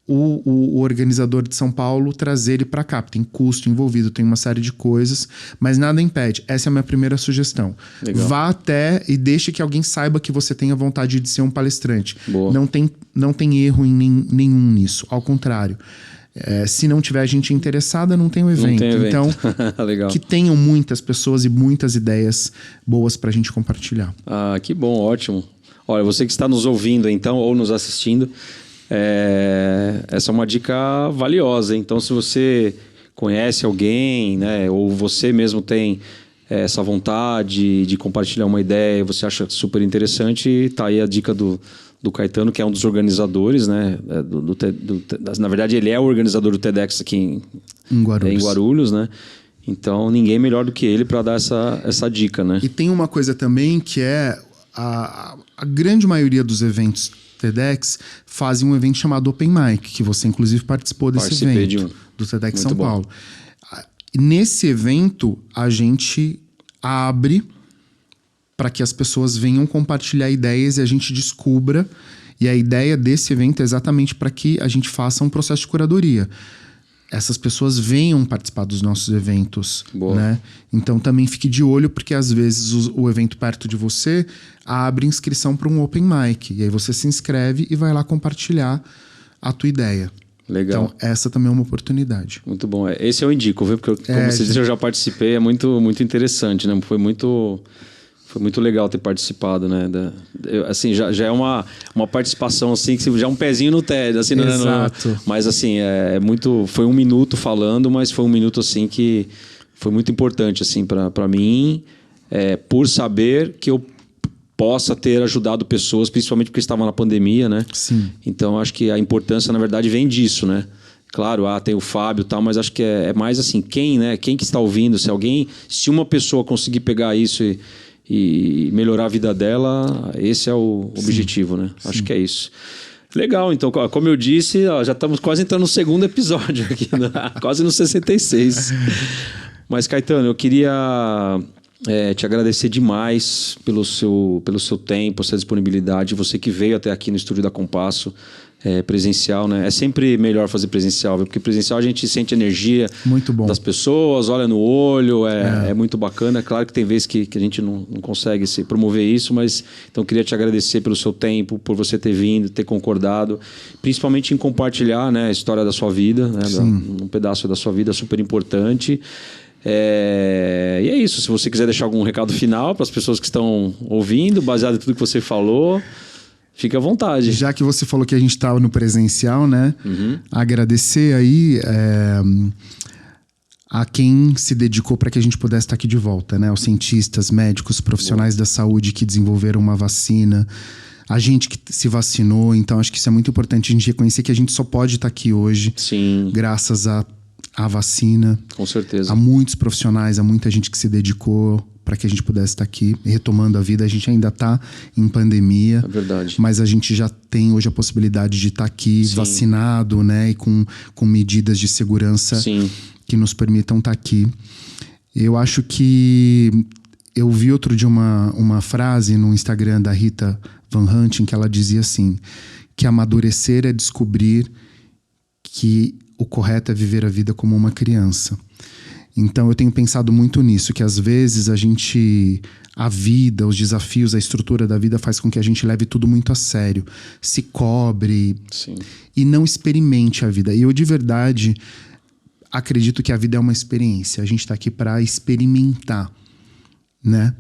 o organizador de São Paulo trazer ele para cá. Tem custo envolvido, tem uma série de coisas, mas nada impede. Essa é a minha primeira sugestão. Legal. Vá até e deixe que alguém saiba que você tenha vontade de ser um palestrante. Boa. Não tem erro em nenhum nisso. Ao contrário. Se não tiver gente interessada, não tem o evento. Não tem evento. Então, legal. Que tenham muitas pessoas e muitas ideias boas para a gente compartilhar. Que bom, ótimo. Olha, você que está nos ouvindo, então, ou nos assistindo, essa é uma dica valiosa. Então, se você conhece alguém, né, ou você mesmo tem essa vontade de compartilhar uma ideia, você acha super interessante, está aí a dica do Caetano, que é um dos organizadores, né, na verdade, ele é o organizador do TEDx aqui em Guarulhos, né? Então, ninguém melhor do que ele para dar essa dica, né? E tem uma coisa também que é a grande maioria dos eventos TEDx fazem um evento chamado Open Mic, que você inclusive participou desse evento do TEDx São Paulo. Nesse evento, a gente abre para que as pessoas venham compartilhar ideias e a gente descubra. E a ideia desse evento é exatamente para que a gente faça um processo de curadoria. Essas pessoas venham participar dos nossos eventos, né? Então também fique de olho, porque às vezes o evento perto de você abre inscrição para um Open Mic. E aí você se inscreve e vai lá compartilhar a tua ideia. Legal. Então, essa também é uma oportunidade. Muito bom. Esse eu indico, viu? Porque, como você disse, eu já participei. É muito, muito interessante, né? Foi muito legal ter participado, né? Assim, já é uma participação, assim, que já é um pezinho no TED, assim, né? Exato. Mas, assim, foi 1 minuto falando, mas foi 1 minuto, assim, que foi muito importante, assim, para mim, por saber que eu possa ter ajudado pessoas, principalmente porque estavam na pandemia, né? Sim. Então, acho que a importância, na verdade, vem disso, né? Claro, tem o Fábio e tal, mas acho que é mais assim, quem que está ouvindo, se uma pessoa conseguir pegar isso e melhorar a vida dela, esse é o objetivo, né? Sim. Acho que é isso. Legal, então, como eu disse, já estamos quase entrando no 2º episódio aqui, né? Quase no 66. Mas, Caetano, eu queria te agradecer demais pelo seu tempo, sua disponibilidade, você que veio até aqui no estúdio da Compasso, presencial, né? É sempre melhor fazer presencial, viu? Porque presencial a gente sente energia muito bom das pessoas, olha no olho, é muito bacana. É claro que tem vezes que a gente não consegue se promover isso, mas então eu queria te agradecer pelo seu tempo, por você ter vindo, ter concordado, principalmente em compartilhar, né, a história da sua vida, né? Um pedaço da sua vida super importante. E é isso. Se você quiser deixar algum recado final para as pessoas que estão ouvindo, baseado em tudo que você falou, fique à vontade. Já que você falou que a gente estava no presencial, né? Agradecer aí a quem se dedicou para que a gente pudesse estar aqui de volta, né? Os cientistas, médicos, profissionais da saúde que desenvolveram uma vacina, a gente que se vacinou. Então, acho que isso é muito importante a gente reconhecer que a gente só pode estar aqui hoje, graças à vacina. Com certeza. Há muitos profissionais, há muita gente que se dedicou para que a gente pudesse estar aqui retomando a vida. A gente ainda está em pandemia. É verdade. Mas a gente já tem hoje a possibilidade de estar aqui vacinado, né? E com medidas de segurança que nos permitam estar aqui. Eu acho que... Eu vi outro dia uma frase no Instagram da Rita Van Hunting que ela dizia assim, que amadurecer é descobrir que o correto é viver a vida como uma criança. Então eu tenho pensado muito nisso, que às vezes a vida, os desafios, a estrutura da vida faz com que a gente leve tudo muito a sério, se cobre e não experimente a vida. E eu de verdade acredito que a vida é uma experiência, a gente está aqui para experimentar, né?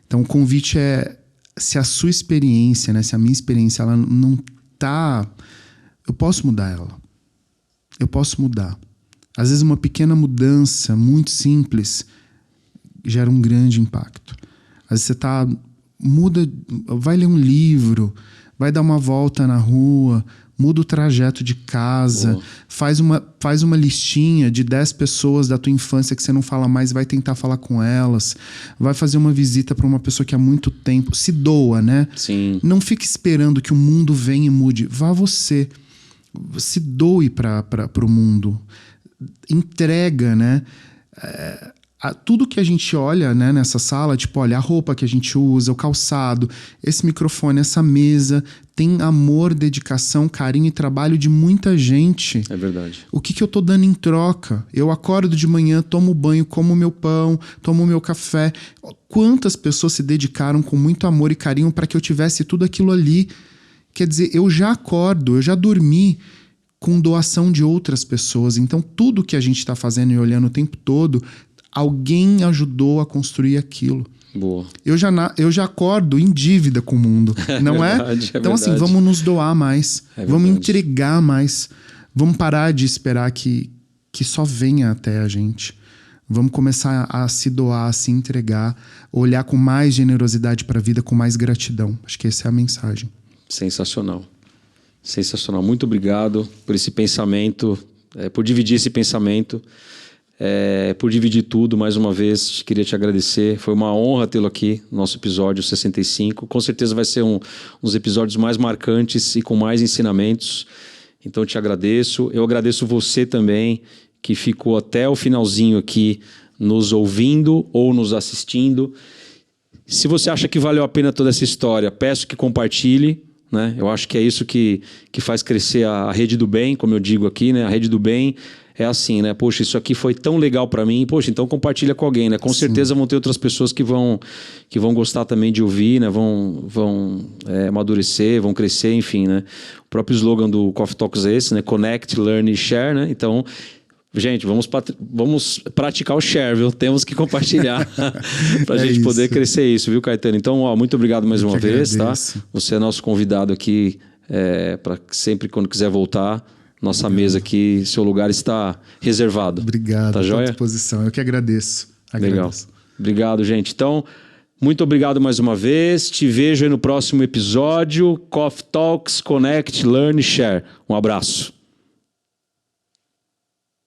Então o convite é, se a sua experiência, né, se a minha experiência ela não tá, eu posso mudar ela. Eu posso mudar. Às vezes uma pequena mudança muito simples gera um grande impacto. Às vezes você vai ler um livro, vai dar uma volta na rua, muda o trajeto de casa, faz uma listinha de 10 pessoas da tua infância que você não fala mais, vai tentar falar com elas, vai fazer uma visita para uma pessoa que há muito tempo, se doa, né? Sim. Não fique esperando que o mundo venha e mude, vá você. Se doe para o mundo, entrega, né? Tudo que a gente olha, né, nessa sala, tipo, olha, a roupa que a gente usa, o calçado, esse microfone, essa mesa, tem amor, dedicação, carinho e trabalho de muita gente. É verdade. O que eu tô dando em troca? Eu acordo de manhã, tomo banho, como meu pão, tomo meu café. Quantas pessoas se dedicaram com muito amor e carinho para que eu tivesse tudo aquilo ali? Quer dizer, eu já acordo, eu já dormi com doação de outras pessoas. Então, tudo que a gente está fazendo e olhando o tempo todo, alguém ajudou a construir aquilo. Boa. Eu já acordo em dívida com o mundo, não é? Verdade, então, assim, vamos nos doar mais, vamos entregar mais, vamos parar de esperar que só venha até a gente. Vamos começar a se doar, a se entregar, olhar com mais generosidade para a vida, com mais gratidão. Acho que essa é a mensagem. Sensacional. Sensacional. Muito obrigado por esse pensamento, por dividir esse pensamento, por dividir tudo. Mais uma vez, queria te agradecer. Foi uma honra tê-lo aqui no nosso episódio 65. Com certeza vai ser um dos episódios mais marcantes e com mais ensinamentos. Então, te agradeço. Eu agradeço você também, que ficou até o finalzinho aqui nos ouvindo ou nos assistindo. Se você acha que valeu a pena toda essa história, peço que compartilhe. Né? Eu acho que é isso que faz crescer a Rede do Bem, como eu digo aqui, né? A Rede do Bem é assim, né? Poxa, isso aqui foi tão legal para mim. Poxa, então compartilha com alguém, né? Com certeza vão ter outras pessoas que vão gostar também de ouvir, né? Vão amadurecer, vão crescer, enfim, né? O próprio slogan do Coffee Talks é esse, né? Connect, Learn e Share, né? Então, gente, vamos praticar o share, viu? Temos que compartilhar para a gente poder crescer isso, viu, Caetano? Então, ó, muito obrigado mais uma vez, agradeço. tá? Você é nosso convidado aqui para sempre, quando quiser voltar. Nossa mesa aqui, seu lugar está reservado. Obrigado, tá à joia? disposição. Eu que agradeço. Legal. Obrigado, gente. Então, muito obrigado mais uma vez. Te vejo aí no próximo episódio. Coffee Talks, Connect, Learn e Share. Um abraço.